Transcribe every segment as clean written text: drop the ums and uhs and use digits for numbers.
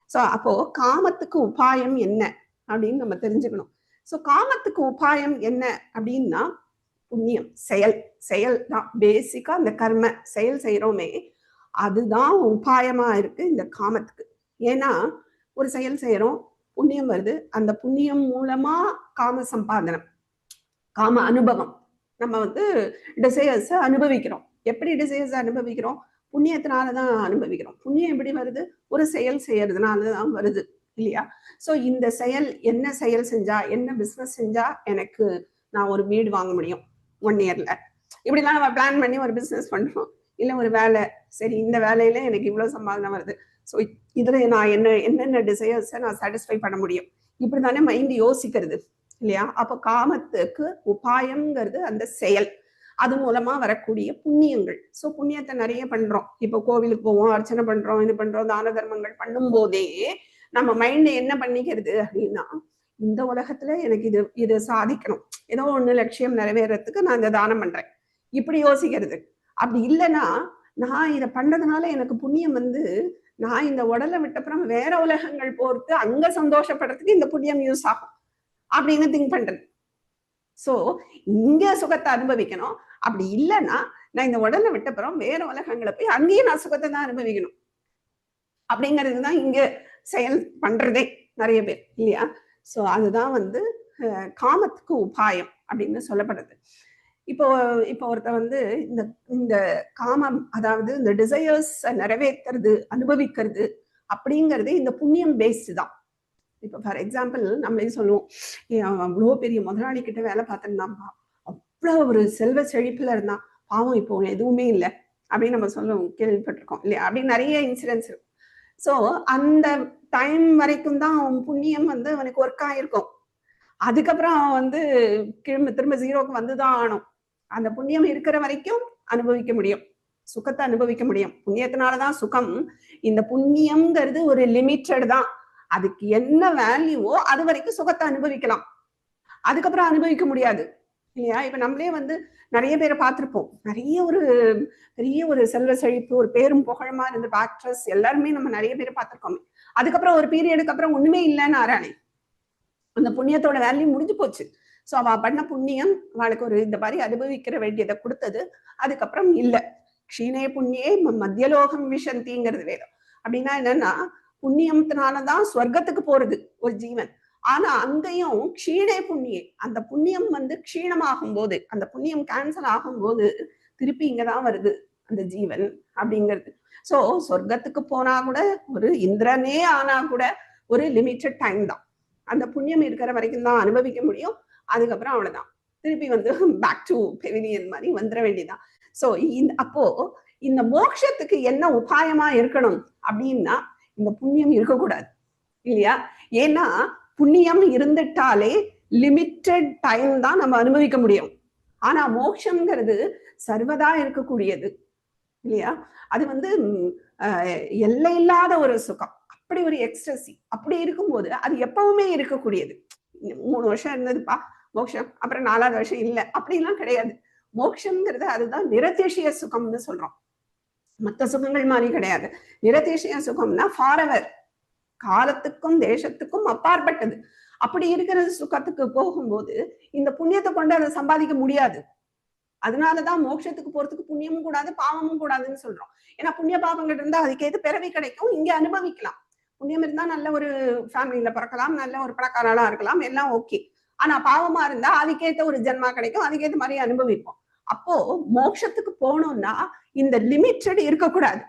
So அப்போ காமத்துக்கு உபாயம் என்ன அப்படின்னு நம்ம தெரிஞ்சுக்கணும். சோ காமத்துக்கு உபாயம் என்ன அப்படின்னா புண்ணியம், செயல் தான் பேசிக்கா. அந்த கர்ம செயல் செய்யறோமே அதுதான் உபாயமா இருக்கு இந்த காமத்துக்கு. ஏன்னா ஒரு செயல் செய்யறோம், புண்ணியம் வருது, அந்த புண்ணியம் மூலமா காம சம்பாதனம், காம அனுபவம். நம்ம டிசையர்ஸ் அனுபவிக்கிறோம். எப்படி டிசையர்ஸ் அனுபவிக்கிறோம்? புண்ணியத்தினாலதான் அனுபவிக்கிறோம். புண்ணியம் எப்படி வருது? ஒரு செயல் செய்யறதுனாலதான் வருது இல்லையா? சோ இந்த செயல், என்ன செயல் செஞ்சா, என்ன பிசினஸ் செஞ்சா எனக்கு நான் ஒரு வீடு வாங்க முடியும் 1 இயர்ல, இப்படிலாம் நம்ம பிளான் பண்ணி ஒரு பிசினஸ் பண்றோம். இல்ல ஒரு வேலை, சரி இந்த வேலையில எனக்கு இவ்வளவு சம்பாதனம் வருது, ஸோ இதுல நான் என்னென்ன டிசையர்ஸை நான் சாட்டிஸ்ஃபை பண்ண முடியும், இப்படிதானே மைண்ட் யோசிக்கிறது இல்லையா? அப்ப காமத்துக்கு உபாயம்ங்கிறது அந்த செயல், அது மூலமா வரக்கூடிய புண்ணியங்கள். ஸோ புண்ணியத்தை நிறைய பண்றோம். இப்போ கோவிலுக்கு போவோம், அர்ச்சனை பண்றோம், இது பண்றோம், தான தர்மங்கள் பண்ணும் போதே நம்ம மைண்ட் என்ன பண்ணிக்கிறது அப்படின்னா, இந்த உலகத்துல எனக்கு இது சாதிக்கணும், ஏதோ ஒண்ணு லட்சியம் நிறைவேறதுக்கு நான் இந்த தானம் பண்றேன், இப்படி யோசிக்கிறது. அப்படி இல்லைன்னா நான் இதை பண்றதுனால எனக்கு புண்ணியம் நான் இந்த உடலை விட்டப்புறம் வேற உலகங்கள் போறது, அங்க சந்தோஷப்படுறதுக்கு இந்த புண்ணியம் யூஸ் ஆகும் அப்படின்னு திங்க் பண்றது. சோ இங்க சுகத்தை அனுபவிக்கணும், அப்படி இல்லைன்னா நான் இந்த உடலை விட்டப்புறம் வேற உலகங்களை போய் அங்கேயும் நான் சுகத்தை தான் அனுபவிக்கணும் அப்படிங்கிறது தான் இங்க செயல் பண்றதே நிறைய பேர் இல்லையா? சோ அதுதான் காமத்துக்கு உபாயம் அப்படின்னு சொல்லப்படுது. இப்போ ஒருத்த இந்த இந்த காமம், அதாவது இந்த டிசையர்ஸ் நிறைவேற்றுறது, அனுபவிக்கிறது அப்படிங்கிறது இந்த புண்ணியம் பேஸ்டு தான். இப்போ ஃபார் எக்ஸாம்பிள் நம்மளே சொல்லுவோம், அவ்வளோ பெரிய முதலாளி கிட்ட வேலை பார்த்துருந்தாப்பா, அவ்வளோ ஒரு செல்வ செழிப்புல இருந்தான், பாவம் இப்போ எதுவுமே இல்லை அப்படின்னு நம்ம சொல்லுவோம், கேள்விப்பட்டிருக்கோம் இல்லையா? அப்படின்னு நிறைய இன்சிடென்ட்ஸ் இருக்கும். ஸோ அந்த டைம் வரைக்கும் தான் அவன் புண்ணியம் அவனுக்கு ஒர்க் ஆயிருக்கும். அதுக்கப்புறம் அவன் திரும்ப ஜீரோக்கு வந்துதான் ஆகணும். அந்த புண்ணியம் இருக்கிற வரைக்கும் அனுபவிக்க முடியும், சுகத்தை அனுபவிக்க முடியும். புண்ணியத்தினாலதான் சுகம். இந்த புண்ணியம்ங்கிறது ஒரு லிமிட்டட் தான், அதுக்கு என்ன வேல்யூவோ அது வரைக்கும் சுகத்தை அனுபவிக்கலாம், அதுக்கப்புறம் அனுபவிக்க முடியாது இல்லையா? இப்ப நம்மளே நிறைய பேரை பார்த்திருப்போம், பெரிய ஒரு செல்வ செழிப்பு, ஒரு பேரும் புகழமா இருந்த ஆக்ட்ரஸ் எல்லாருமே நம்ம நிறைய பேரை பார்த்திருக்கோமே. அதுக்கப்புறம் ஒரு பீரியடுக்கு அப்புறம் ஒண்ணுமே இல்லைன்னு ஆறானே, அந்த புண்ணியத்தோட வேல்யூ முடிஞ்சு போச்சு. ஸோ அவ பண்ண புண்ணியம் அவளுக்கு ஒரு இந்த மாதிரி அனுபவிக்கிற வேண்டியதை கொடுத்தது, அதுக்கப்புறம் இல்லை. க்ஷீணே புண்ணியே மத்தியலோகம் விஷந்திங்கிறது வேதம். அப்படின்னா என்னன்னா, புண்ணியத்தினாலதான் ஸ்வர்க்கத்துக்கு போறது ஒரு ஜீவன். ஆனா அங்கேயும் க்ஷீணே புண்ணியே, அந்த புண்ணியம் க்ஷீணமாகும் போது, அந்த புண்ணியம் கேன்சல் ஆகும் போது திருப்பி இங்கதான் வருது அந்த ஜீவன் அப்படிங்கிறது. சோ சொர்க்கத்துக்கு போனா கூட, ஒரு இந்திரனே ஆனா கூட ஒரு லிமிட்டட் டைம் தான், அந்த புண்ணியம் இருக்கிற வரைக்கும் தான் அனுபவிக்க முடியும். அதுக்கப்புறம் அவ்வளவுதான், திருப்பி பேக் டு பெவிலியன் மாதிரி வந்துட வேண்டியதான். சோ அப்போ இந்த மோட்சத்துக்கு என்ன உபாயமா இருக்கணும் அப்படின்னா, இந்த புண்ணியம் இருக்கக்கூடாது இல்லையா? ஏன்னா புண்ணியம் இருந்துட்டாலே லிமிட்டட் டைம் தான் நம்ம அனுபவிக்க முடியும். ஆனா மோட்சம்ங்கிறது சர்வதா இருக்கக்கூடியது இல்லையா? அது எல்லை இல்லாத ஒரு சுகம், அப்படி ஒரு எக்ஸ்டசி. அப்படி இருக்கும்போது அது எப்பவுமே இருக்கக்கூடியது. 3 வருஷம் இருந்ததுப்பா மோட்சம், அப்புறம் 4வது வருஷம் இல்லை, அப்படிலாம் கிடையாது. மோட்சம்ங்கிறது அதுதான் நிரதிசய சுகம்னு சொல்றோம். மற்ற சுகங்கள் மாதிரி கிடையாது. நிரதிசய சுகம்னா ஃபாரெவர், காலத்துக்கும் தேசத்துக்கும் அப்பாற்பட்டது. அப்படி இருக்கிற சுகத்துக்கு போகும்போது இந்த புண்ணியத்தை கொண்டு அதை சம்பாதிக்க முடியாது. அதனாலதான் மோட்சத்துக்கு போறதுக்கு புண்ணியமும் கூடாது, பாவமும் கூடாதுன்னு சொல்றோம். ஏன்னா புண்ணிய பாவங்கள் இருந்தா அதுக்கேது பிறவி கிடைக்கும், இங்க அனுபவிக்கலாம். புண்ணியம் இருந்தா நல்ல ஒரு ஃபேமிலியில பிறக்கலாம், நல்ல ஒரு பணக்காரனா இருக்கலாம், எல்லாம் ஓகே. ஆனா பாவமா இருந்தா அதுக்கேற்ற ஒரு ஜென்மா கிடைக்கும், அதுக்கேற்ற மாதிரி அனுபவிப்போம். அப்போ மோட்சத்துக்கு போனோம்னா இந்த லிமிட்டட் இருக்கக்கூடாது,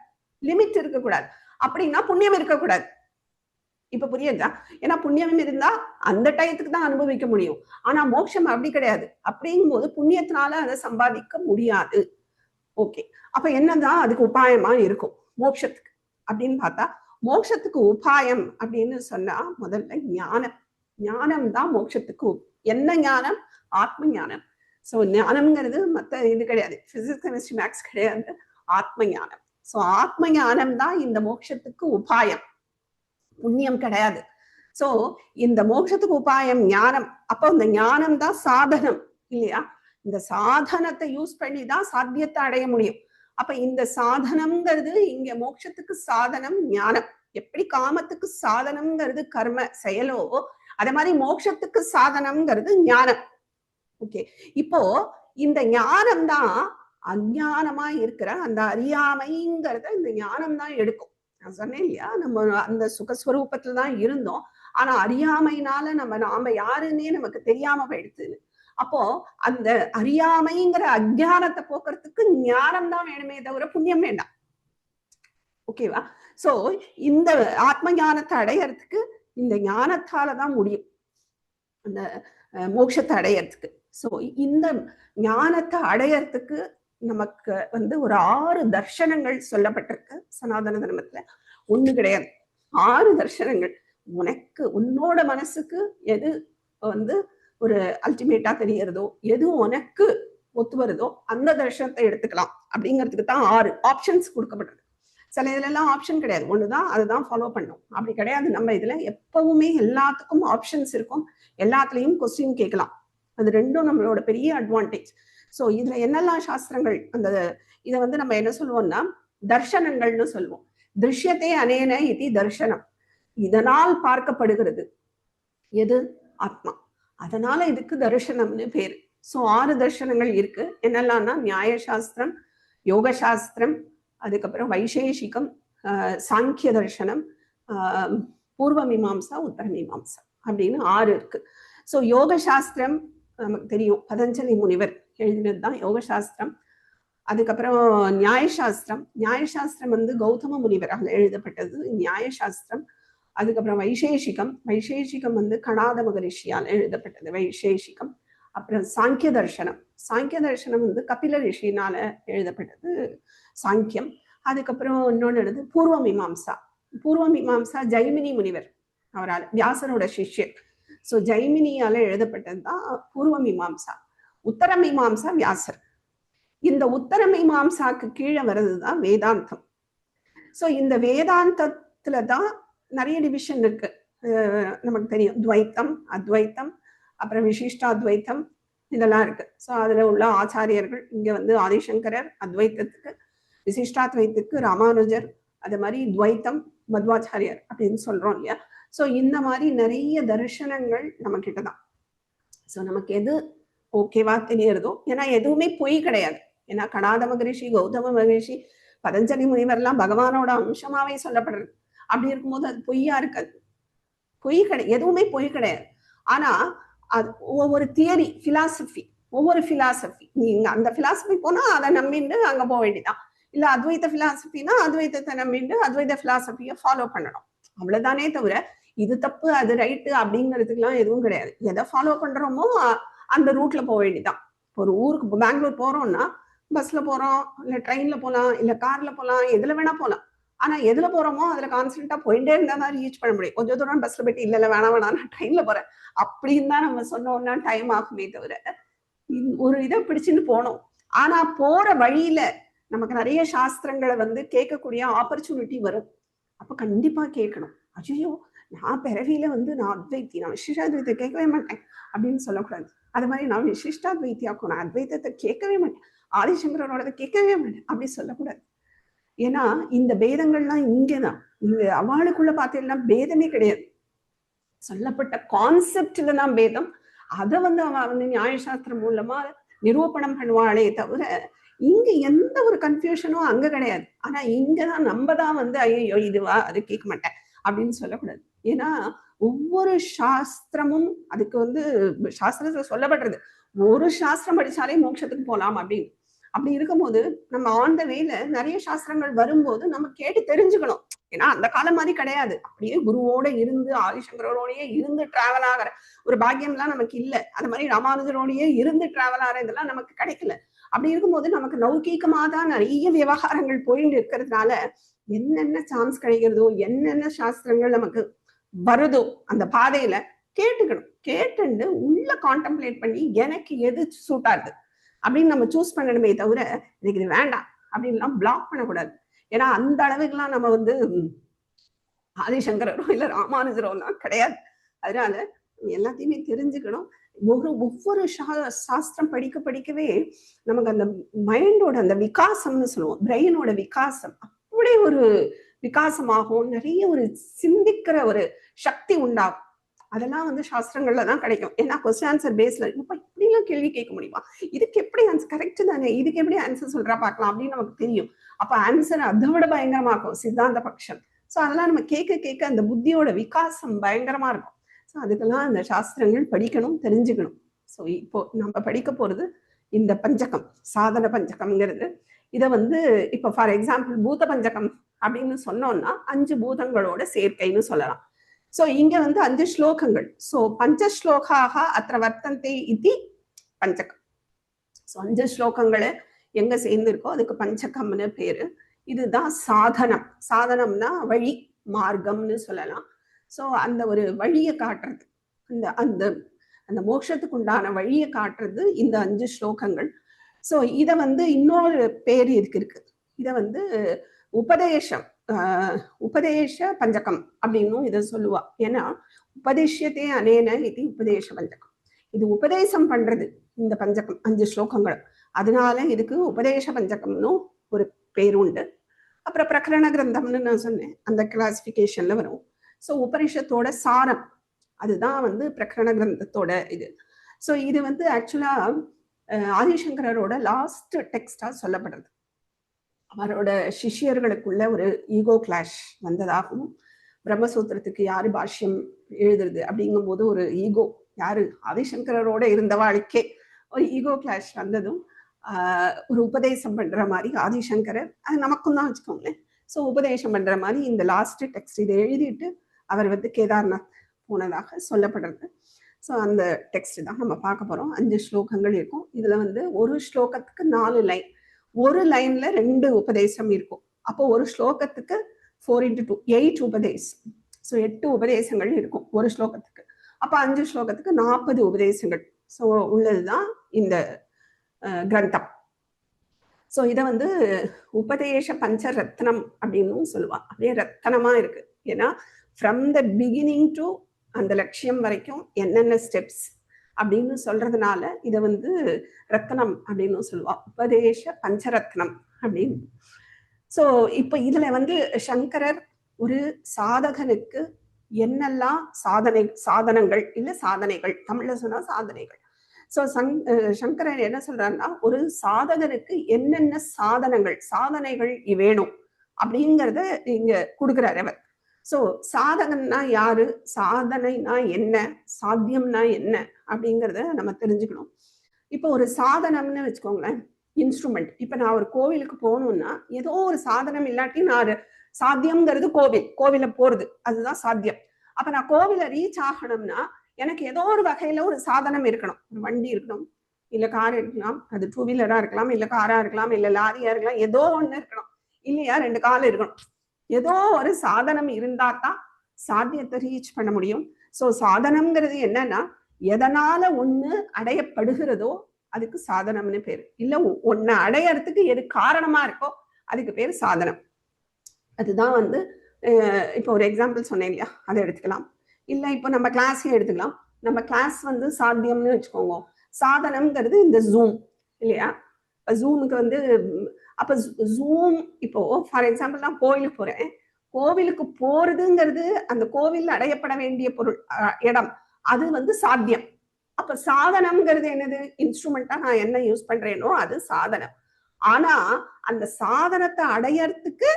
லிமிட் இருக்கக்கூடாது. அப்படின்னா புண்ணியம் இருக்கக்கூடாது. இப்ப புரியுதா? ஏன்னா புண்ணியம் இருந்தா அந்த டயத்துக்கு தான் அனுபவிக்க முடியும். ஆனா மோட்சம் அப்படி கிடையாது. அப்படிங்கும் போது புண்ணியத்தினால அதை சம்பாதிக்க முடியாது. ஓகே, அப்ப என்னதான் அதுக்கு உபாயமா இருக்கும் மோட்சத்துக்கு அப்படின்னு பார்த்தா, மோட்சத்துக்கு உபாயம் அப்படின்னு சொன்னா முதல்ல ஞானம். ஞானம் தான் மோட்சத்துக்கு. என்ன ஞானம்? ஆத்ம ஞானம். சோ ஞானம்ங்கிறது மத்த இது கிடையாது, பிசிக்ஸ் கெமிஸ்ட்ரி மேக்ஸ் கிடையாது, ஆத்ம ஞானம். சோ ஆத்ம ஞானம் தான் இந்த மோட்சத்துக்கு உபாயம், புண்ணியம் கிடையாது. சோ இந்த மோட்சத்துக்கு உபாயம் ஞானம். அப்போ இந்த ஞானம் தான் சாதனம் இல்லையா? இந்த சாதனத்தை யூஸ் பண்ணி தான் சாத்தியத்தை அடைய முடியும். அப்ப இந்த சாதனம்ங்கிறது இங்க மோட்சத்துக்கு சாதனம் ஞானம். எப்படி காமத்துக்கு சாதனம்ங்கிறது கர்ம செயலோ அதே மாதிரி மோட்சத்துக்கு சாதனம்ங்கிறது ஞானம். ஓகே, இப்போ இந்த ஞானம் தான் அஞ்ஞானமா இருக்கிற அந்த அறியாமைங்கிறத இந்த ஞானம் தான் எடுக்கும். நான் சொன்னேன் இல்லையா, நம்ம அந்த சுகஸ்வரூபத்துல தான் இருந்தோம், ஆனா அறியாமைனால நாம யாருன்னே நமக்கு தெரியாம போயிடுது. அப்போ அந்த அறியாமைங்கிற அஜ்ஞானத்தை போக்குறதுக்கு ஞானம் தான் வேணுமே தவிர புண்ணியம் வேண்டாம். ஓகேவா? சோ இந்த ஆத்ம ஞானத்தை அடையறதுக்கு இந்த ஞானத்தாலதான் முடியும் அந்த மோட்சத்தை அடையறதுக்கு. சோ இந்த ஞானத்தை அடையறதுக்கு நமக்கு ஒரு 6 தர்சனங்கள் சொல்லப்பட்டிருக்கு சனாதன தர்மத்துல. ஒண்ணு கிடையாது, 6 தர்சனங்கள். உனக்கு உன்னோட மனசுக்கு எது ஒரு அல்டிமேட்டா தெரியறதோ, எது உனக்கு ஒத்து வருதோ அந்த தர்சனத்தை எடுத்துக்கலாம் அப்படிங்கிறதுக்கு தான் 6 ஆப்ஷன்ஸ் கொடுக்கப்பட்டிருக்கு. சில இதுல எல்லாம் ஆப்ஷன் கிடையாது, ஒண்ணுதான், அதுதான் ஃபாலோ பண்ணும். அப்படி கிடையாது. நம்ம இதுல எப்பவுமே எல்லாத்துக்கும் ஆப்ஷன்ஸ் இருக்கும், எல்லாத்துலயும் கொஸ்டின் கேட்கலாம். அது ரெண்டும் நம்மளோட பெரிய அட்வான்டேஜ். சோ இதுல என்னெல்லாம் சாஸ்திரங்கள் இதை நம்ம என்ன சொல்லுவோம்னா தர்சனங்கள்னு சொல்லுவோம். திருஷ்யத்தை அனேன இதி தர்சனம், இதனால் பார்க்கப்படுகிறது எது? ஆத்மா. அதனால இதுக்கு தர்சனம்னு பேரு. சோ 6 தர்சனங்கள் இருக்கு. என்னெல்லாம்னா நியாய சாஸ்திரம், யோக சாஸ்திரம், அதுக்கப்புறம் வைசேஷிகம், சாங்கிய தர்சனம், பூர்வ மீமாம்சா, உத்தர மீமாம்சா அப்படின்னு 6 இருக்கு. சோ யோக சாஸ்திரம் நமக்கு தெரியும், பதஞ்சலி முனிவர் எழுதினதுதான் யோக சாஸ்திரம். அதுக்கப்புறம் நியாயசாஸ்திரம், நியாயசாஸ்திரம் கௌதம முனிவரால் எழுதப்பட்டது நியாயசாஸ்திரம். அதுக்கப்புறம் வைசேஷிகம், வைசேஷிகம் கணாத மகரிஷியால் எழுதப்பட்டது வைசேஷிகம். அப்புறம் சாங்கிய தர்சனம், சாங்கிய தர்சனம் கபில ரிஷினால எழுதப்பட்டது சாங்கியம். அதுக்கப்புறம் இன்னொன்னு பூர்வ மீமாம்சா, பூர்வ மீமாம்சா ஜைமினி முனிவர் அவரால், வியாசரோட சிஷ்யர். சோ ஜைமினியால எழுதப்பட்டதுதான் பூர்வ மீமாம்சா. உத்தர மீமாம்சா வியாசர். இந்த உத்தர மீமாம்சாக்கு கீழே வர்றதுதான் வேதாந்தம். சோ இந்த வேதாந்தத்துலதான் நிறைய டிவிஷன் இருக்கு. நமக்கு தெரியும், துவைத்தம், அத்வைத்தம், அப்புறம் விசிஷ்டாத்வைத்தம், இதெல்லாம் இருக்கு. சோ அதுல உள்ள ஆச்சாரியர்கள் இங்க ஆதிசங்கரர் அத்வைத்தத்துக்கு, விசிஷ்டாத்வைத்துக்கு ராமானுஜர், அது மாதிரி துவைத்தம் மத்வாச்சாரியர் அப்படின்னு சொல்றோம் இல்லையா. சோ இந்த மாதிரி நிறைய தரிசனங்கள் நம்ம கிட்டதான். சோ நமக்கு எது ஓகேவா தெரியறதோ, ஏன்னா எதுவுமே பொய் கிடையாது. ஏன்னா கணாத மகரிஷி, கௌதம மகரிஷி, பதஞ்சலி முனிவர்லாம் பகவானோட அம்சமாவே சொல்லப்படுறது. அப்படி இருக்கும்போது அது பொய்யா இருக்காது, பொய் கிடையாது, எதுவுமே பொய் கிடையாது. ஆனா அது ஒவ்வொரு தியரி, பிலாசபி, ஒவ்வொரு பிலாசபி, நீங்க அந்த பிலாசபி போனா அதை நம்பிட்டு அங்க போக வேண்டியதான். இல்ல அத்வைத பிலாசபினா அத்வைதத்தை நம்பிட்டு அத்வைத பிலாசபியை ஃபாலோ பண்ணணும், அவ்வளவுதானே தவிர இது தப்பு அது ரைட்டு அப்படிங்கிறதுக்குலாம் எதுவும் கிடையாது. எதை ஃபாலோ பண்றோமோ அந்த ரூட்ல போக வேண்டியதான். ஒரு ஊருக்கு பெங்களூர் போறோம்னா பஸ்ல போறோம், இல்ல ட்ரெயின்ல போகலாம், இல்ல கார்ல போகலாம், எதுல வேணா போகலாம். ஆனா எதுல போறோமோ அதுல கான்ஸ்டன்டா போயிட்டே இருந்தா தான் ரீச் பண்ண முடியும். கொஞ்சம் தூரம் பஸ்ல போயிட்டு இல்ல வேணாம் நான் ட்ரெயின்ல போறேன் அப்படின்னு தான் நம்ம சொன்னோம்னா டைம் ஆகுமே தவிர ஒரு இதை பிடிச்சுன்னு போனோம். ஆனா போற வழியில நமக்கு நிறைய சாஸ்திரங்களை கேட்கக்கூடிய ஆப்பர்ச்சுனிட்டி வரும். அப்ப கண்டிப்பா கேட்கணும். ஐயோ நான் பிறவியில நான் அத்வைத்தி, நான் விசிஷ்டாத்வைத்தை கேட்கவே மாட்டேன் அப்படின்னு சொல்லக்கூடாது. அது மாதிரி நான் விசிஷ்டாத்வைத்தியாக்கும், நான் அத்வைத்தத்தை கேட்கவே மாட்டேன், ஆதிசங்கரோட கேட்கவே மாட்டேன் அப்படி சொல்லக்கூடாது. ஏன்னா இந்த பேதங்கள்லாம் இங்கதான், நீங்க அவளுக்குள்ள பார்த்தீங்கன்னா பேதமே கிடையாது, சொல்லப்பட்ட கான்செப்ட்ல தான் பேதம். அதை அவ நியாயசாஸ்திரம் மூலமா நிரூபணம் பண்ணுவாளே தவிர இங்க எந்த ஒரு கன்ஃபியூஷனும் அங்க கிடையாது. ஆனா இங்கதான் நம்ம தான் ஐயோ இதுவா அது கேட்க மாட்டேன் அப்படின்னு சொல்லக்கூடாது. ஏன்னா ஒவ்வொரு சாஸ்திரமும் அதுக்கு சாஸ்திரத்துல சொல்லப்படுறது, ஒரு சாஸ்திரம் படிச்சாலே மோட்சத்துக்கு போலாம் அப்படின்னு. அப்படி இருக்கும்போது நம்ம ஆன் த வேல நிறைய சாஸ்திரங்கள் வரும்போது நம்ம கேட்டு தெரிஞ்சுக்கணும். ஏன்னா அந்த காலம் மாதிரி கிடையாது, அப்படியே குருவோட இருந்து ஆதிசங்கரோடயே இருந்து டிராவல் ஆகிற ஒரு பாக்கியம்லாம் நமக்கு இல்லை. அது மாதிரி ராமானுஜரோடயே இருந்து டிராவல் ஆகிற இதெல்லாம் நமக்கு கிடைக்கல. அப்படி இருக்கும்போது நமக்கு லௌகீகமா தான் நிறைய விவகாரங்கள் போயிட்டு இருக்கிறதுனால என்னென்ன சான்ஸ் கிடைக்கிறதோ, என்னென்ன சாஸ்திரங்கள் நமக்கு வருதோ அந்த பாதையில கேட்டுக்கணும். கேட்டுண்டு உள்ள கான்டெம்ப்ளேட் பண்ணி எனக்கு எது சூட் ஆகுது அப்படின்னு நம்ம சூஸ் பண்ணணுமே தவிர எனக்கு இது வேண்டாம் அப்படின்லாம் பிளாக் பண்ணக்கூடாது. ஏன்னா அந்த அளவுக்குலாம் நம்ம ஆதிசங்கரோ இல்ல ராமானுஜரோ எல்லாம் கிடையாது. அதனால எல்லாத்தையுமே தெரிஞ்சுக்கணும். ஒவ்வொரு சாஸ்திரம் படிக்க படிக்கவே நமக்கு அந்த மைண்டோட அந்த விகாசம்னு சொல்லுவோம், பிரெயினோட விகாசம் அப்படி ஒரு விகாசமாகும், நிறைய ஒரு சிந்திக்கிற ஒரு சக்தி உண்டாகும். அதெல்லாம் வந்து சாஸ்திரங்கள்ல தான் கிடைக்கும். ஏன்னா கொஸ்டின் ஆன்சர் பேஸ்ல இப்ப இப்படிலாம் கேள்வி கேட்க முடியுமா, இதுக்கு எப்படி ஆன்சர் கரெக்ட் தானே, இதுக்கு எப்படி ஆன்சர் சொல்றா பார்க்கலாம் அப்படின்னு நமக்கு தெரியும். அப்ப ஆன்சர் அதை விட பயங்கரமா இருக்கும் சித்தாந்த பட்சம். ஸோ அதெல்லாம் நம்ம கேட்க கேட்க அந்த புத்தியோட விகாசம் பயங்கரமா இருக்கும். ஸோ அதுக்கெல்லாம் அந்த சாஸ்திரங்கள் படிக்கணும், தெரிஞ்சுக்கணும். ஸோ இப்போ நம்ம படிக்க போறது இந்த பஞ்சகம், சாதன பஞ்சகம்ங்கிறது. இதை வந்து இப்போ ஃபார் எக்ஸாம்பிள் பூத பஞ்சகம் அப்படின்னு சொன்னோம்னா 5 பூதங்களோட சேர்க்கைன்னு சொல்லலாம். ஸோ இங்க வந்து 5 ஸ்லோகங்கள். ஸோ பஞ்ச ஸ்லோகாக அத்திர வர்த்தந்தே இது பஞ்சகம். ஸோ 5 ஸ்லோகங்களை எங்க சேர்ந்திருக்கோ அதுக்கு பஞ்சகம்னு பேரு. இதுதான் சாதனம். சாதனம்னா வழி, மார்க்கம்னு சொல்லலாம். ஸோ அந்த ஒரு வழியை காட்டுறது, அந்த அந்த அந்த மோட்சத்துக்கு உண்டான வழியை காட்டுறது இந்த 5 ஸ்லோகங்கள். ஸோ இதை வந்து இன்னொரு பேர் இருக்கு. இதை வந்து உபதேசம், உபதேச பஞ்சகம் அப்படின்னும் இதை சொல்லுவா. ஏன்னா உபதேசியத்தே அனேன இது உபதேச பஞ்சகம். இது உபதேசம் பண்றது இந்த பஞ்சகம் 5 ஸ்லோகங்கள். அதனால இதுக்கு உபதேச பஞ்சகம்னு ஒரு பேர் உண்டு. அப்புறம் பிரகரண கிரந்தம்னு நான் சொன்னேன், அந்த கிளாசிபிகேஷன்ல வரும். ஸோ உபனிஷத்தோட சாரம் அதுதான் வந்து பிரகரண கிரந்தத்தோட இது. ஸோ இது வந்து ஆக்சுவலா ஆதிசங்கரோட லாஸ்ட் டெக்ஸ்டா சொல்லப்படுறது. அவரோட சிஷியர்களுக்குள்ள ஒரு ஈகோ கிளாஷ் வந்ததாகவும், பிரம்மசூத்திரத்துக்கு யாரு பாஷ்யம் எழுதுறது அப்படிங்கும் போது ஒரு ஈகோ, யாரு ஆதிசங்கரோட இருந்த வாழ்க்கை ஒரு ஈகோ கிளாஷ் வந்ததும் ஒரு உபதேசம் பண்ற மாதிரி ஆதிசங்கரர், அது நமக்கும் தான் வச்சுக்கோங்களேன். ஸோ உபதேசம் பண்ற மாதிரி இந்த லாஸ்ட் டெக்ஸ்ட் இதை எழுதிட்டு அவர் வந்து கேதார்நாத் போனதாக சொல்லப்படுறது. ஸோ அந்த டெக்ஸ்ட் தான் நம்ம பார்க்க போறோம். 5 ஸ்லோகங்கள் இருக்கும். இதுல வந்து ஒரு ஸ்லோகத்துக்கு 4 லைன், ஒரு லைன்ல 2 உபதேசம் இருக்கும். அப்போ ஒரு ஸ்லோகத்துக்கு 4 into 2 8 உபதேசம். ஸோ 8 உபதேசங்கள் இருக்கும் ஒரு ஸ்லோகத்துக்கு. அப்போ 5 ஸ்லோகத்துக்கு 40 உபதேசங்கள் ஸோ உள்ளதுதான் இந்த கிரந்தம். ஸோ இதை வந்து உபதேச பஞ்ச ரத்னம் அப்படின்னு சொல்லுவா. அப்படியே ரத்தனமா இருக்கு. ஏன்னா ஃப்ரம் த பிகினிங் டு அந்த லட்சியம் வரைக்கும் என்னென்ன ஸ்டெப்ஸ் அப்படின்னு சொல்றதுனால இதை வந்து ரத்னம் அப்படின்னு சொல்லுவா. உபதேச பஞ்சரத்னம் அப்படின்னு. ஸோ இப்போ இதுல வந்து சங்கரர் ஒரு சாதகனுக்கு என்னெல்லாம் சாதனங்கள் இல்ல சாதனைகள், தமிழ்ல சொன்னா சாதனைகள். ஸோ சங்கரர் என்ன சொல்றாருன்னா, ஒரு சாதகனுக்கு என்னென்ன சாதனைகள் வேணும் அப்படிங்கிறத இங்க கொடுக்குறாரு அவர். ஸோ சாதகன்னா யாரு, சாதனைனா என்ன, சாத்தியம்னா என்ன அப்படிங்கிறத நம்ம தெரிஞ்சுக்கணும். இப்போ ஒரு சாதனம்னு வச்சுக்கோங்களேன், இன்ஸ்ட்ருமெண்ட். இப்போ நான் ஒரு கோவிலுக்கு போகணும்னா ஏதோ ஒரு சாதனம் இல்லாட்டி நான் சாத்தியம்ங்கிறது கோவில போறது, அதுதான் சாத்தியம். அப்ப நான் கோவில ரீச் ஆகணும்னா எனக்கு ஏதோ ஒரு வகையில ஒரு சாதனம் இருக்கணும். ஒரு வண்டி இருக்கணும், இல்ல கார் இருக்கலாம், அது 2 வீலரா இருக்கலாம், இல்ல காரா இருக்கலாம், இல்ல லாரியா இருக்கலாம், ஏதோ ஒண்ணு இருக்கணும் இல்லையா, 2 கால் இருக்கணும். ஏதோ ஒரு சாதனம் இருந்தா தான் சாத்தியத்தை ரீச் பண்ண முடியும். ஸோ சாதனம்ங்கிறது என்னன்னா, எதனால ஒண்ணு அடையப்படுகிறதோ அதுக்கு சாதனம்னு பேரு. இல்ல ஒண்ணு அடையறதுக்கு எது காரணமா இருக்கோ அதுக்கு பேரு சாதனம். அதுதான் வந்து இப்போ ஒரு எக்ஸாம்பிள் சொன்னேன் இல்லையா, அதை எடுத்துக்கலாம். இல்ல இப்போ நம்ம கிளாஸே எடுத்துக்கலாம். நம்ம கிளாஸ் வந்து சாத்தியம்னு வச்சுக்கோங்க. சாதனம்ங்கிறது இந்த ஜூம் இல்லையா. ஜூமுக்கு வந்து அப்ப ஜூம், இப்போ ஃபார் எக்ஸாம்பிள் நான் கோவிலுக்கு போறேன். கோவிலுக்கு போறதுங்கிறது அந்த கோவில் அடையப்பட வேண்டிய பொருள், இடம், அது வந்து சாத்தியம். அப்ப சாதனம்ங்கிறது என்னது, இன்ஸ்ட்ருமெண்டா நான் என்ன யூஸ் பண்றேனோ அது சாதனம். ஆனா அந்த சாதனத்தை அடையறதுக்கு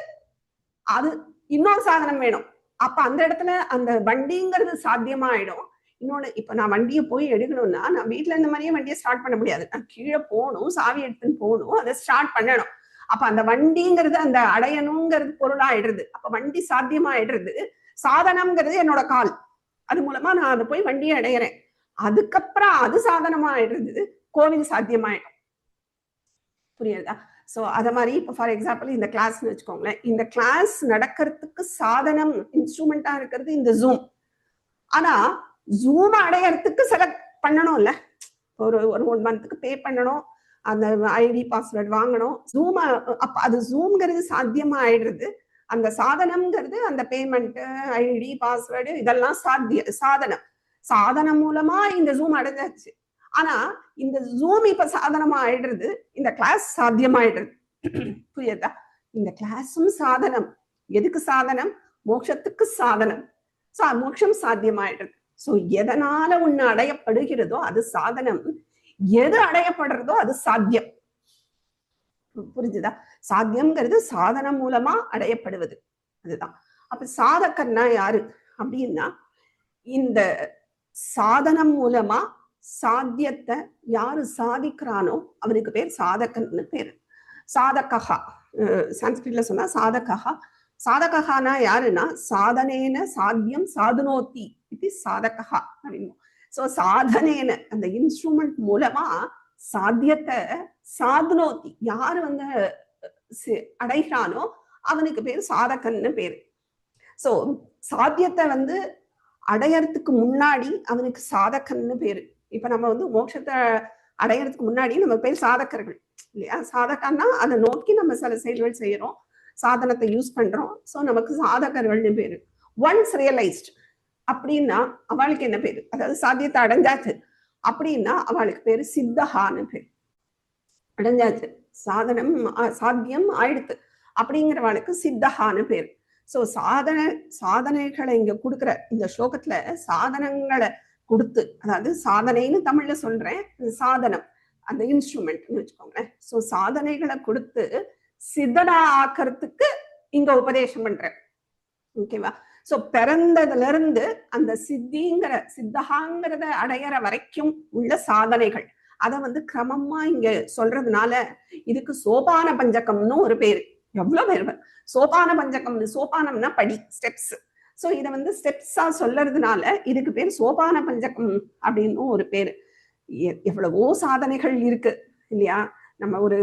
அது இன்னொரு சாதனம் வேணும். அப்ப அந்த இடத்துல அந்த வண்டிங்கிறது சாத்தியமா ஆயிடும். இன்னொன்னு, இப்ப நான் வண்டியை போய் எடுக்கணும்னா நான் வீட்டுல இந்த மாதிரியே வண்டியை ஸ்டார்ட் பண்ண முடியாது. நான் கீழே போகணும், சாவி எடுத்துன்னு போகணும், அதை ஸ்டார்ட் பண்ணணும். அப்ப அந்த வண்டிங்கிறது அந்த அடையணுங்கிறது பொருளா ஆயிடுறது. அப்ப வண்டி சாத்தியமா ஆயிடுறது. சாதனம்ங்கிறது என்னோட கால், அது மூலமா நான் அதை போய் வண்டியை அடையிறேன். அதுக்கப்புறம் அது சாதனமா ஆயிடுறது, கோவில் சாத்தியமாயிடும். புரியுதா? ஸோ அத மாதிரி இப்போ ஃபார் எக்ஸாம்பிள் இந்த கிளாஸ்ன்னு வச்சுக்கோங்களேன். இந்த கிளாஸ் நடக்கிறதுக்கு சாதனம், இன்ஸ்ட்ருமெண்டா இருக்கிறது இந்த ஜூம். ஆனா ஜூம் அடையறதுக்கு செலக்ட் பண்ணணும்ல, ஒரு 1 மந்த்துக்கு பே பண்ணணும், அந்த ஐடி பாஸ்வேர்ட் வாங்கணும். ஜூம் அப்ப அது ஜூம்ங்கிறது சாத்தியமா ஆயிடுறது. அந்த சாதனம்ங்கிறது அந்த பேமெண்ட், ஐடி பாஸ்வேர்டு இதெல்லாம் சாதனம். சாதனம் மூலமா இந்த ஜூம் அடைஞ்சாச்சு. ஆனா இந்த ஜூம் இப்ப சாதனமா ஆயிடுறது, இந்த கிளாஸ் சாத்தியமாயிடுறது. புரியுதா? இந்த கிளாஸும் சாதனம், எதுக்கு சாதனம்? மோட்சத்துக்கு சாதனம். சோ மோட்சம் சாத்தியமாயிடுது. சோ எதனால ஒண்ணு அடையப்படுகிறதோ அது சாதனம், எது அடையப்படுறதோ அது சாத்தியம். புரிஞ்சுதா? சாத்தியம்ங்கிறது சாதனம் மூலமா அடையப்படுவது. அதுதான். அப்ப சாதகன்னா யாரு அப்படின்னா, இந்த சாதனம் மூலமா சாத்தியத்தை யாரு சாதிக்கிறானோ அவனுக்கு பேர் சாதகன்னு பேரு. சாதகா, சான்ஸ்கிரிட்ல சொன்னா சாதகா. சாதகானா யாருன்னா, சாதனேன சாத்தியம் சாதுனோத்தி இது சாதகா அப்படின்னு. சோ சாதனேன அந்த இன்ஸ்ட்ருமெண்ட் மூலமா சாத்தியத்தை சாதுனோத்தி யாரு வந்து அடைகிறானோ அவனுக்கு பேர் சாதகன்னு பேரு. சோ சாத்தியத்தை வந்து அடையறதுக்கு முன்னாடி அவனுக்கு சாதகன்னு பேரு. இப்ப நம்ம வந்து மோட்சத்தை அடையறதுக்கு முன்னாடி நம்ம பேர் சாதகர்கள் இல்லையா? சாதகன்னா அதை நோக்கி நம்ம சில செயல்கள் செய்யறோம், சாதனத்தை யூஸ் பண்றோம். சோ நமக்கு சாதகர்கள்னு பேரு. ஒன்ஸ் ரியலைஸ்ட் அப்படின்னா அவளுக்கு என்ன பேரு? அதாவது சாத்தியத்தை அடைஞ்சாச்சு அப்படின்னா அவளுக்கு பேரு சித்தஹான்னு பேரு. அடைஞ்சாச்சு, சாதனம் சாத்தியம் ஆயிடுத்து அப்படிங்கிறவளுக்கு சித்தஹான்னு பேரு. சோ சாதனைகளை இங்க கொடுக்குற இந்த ஸ்லோகத்துல சாதனங்களை கொடுத்து, அதாவது சாதனைன்னு தமிழ்ல சொல்றேன், சாதனம் அந்த இன்ஸ்ட்ருமெண்ட்னு வச்சுக்கோங்களேன். சோ சாதனைகளை கொடுத்து சித்தனா ஆக்கிறதுக்கு இங்க உபதேசம் பண்றேன். ஓகேவா? சோ பிறந்ததுல இருந்து அந்த சித்தகாங்கிறத அடையிற வரைக்கும் உள்ள சாதனைகள் அதை வந்து கிரமமா இங்க சொல்றதுனால இதுக்கு சோபான பஞ்சகம்னு ஒரு பேரு. எவ்வளவு பேர் சோபான பஞ்சகம்னு, சோபானம்னா படி, ஸ்டெப்ஸ். சோ இதை வந்து ஸ்டெப்ஸா சொல்றதுனால இதுக்கு பேர் சோபான பஞ்சகம் அப்படின்னு ஒரு பேரு. எவ்வளவோ சாதனைகள் இருக்கு இல்லையா? நம்ம ஒரு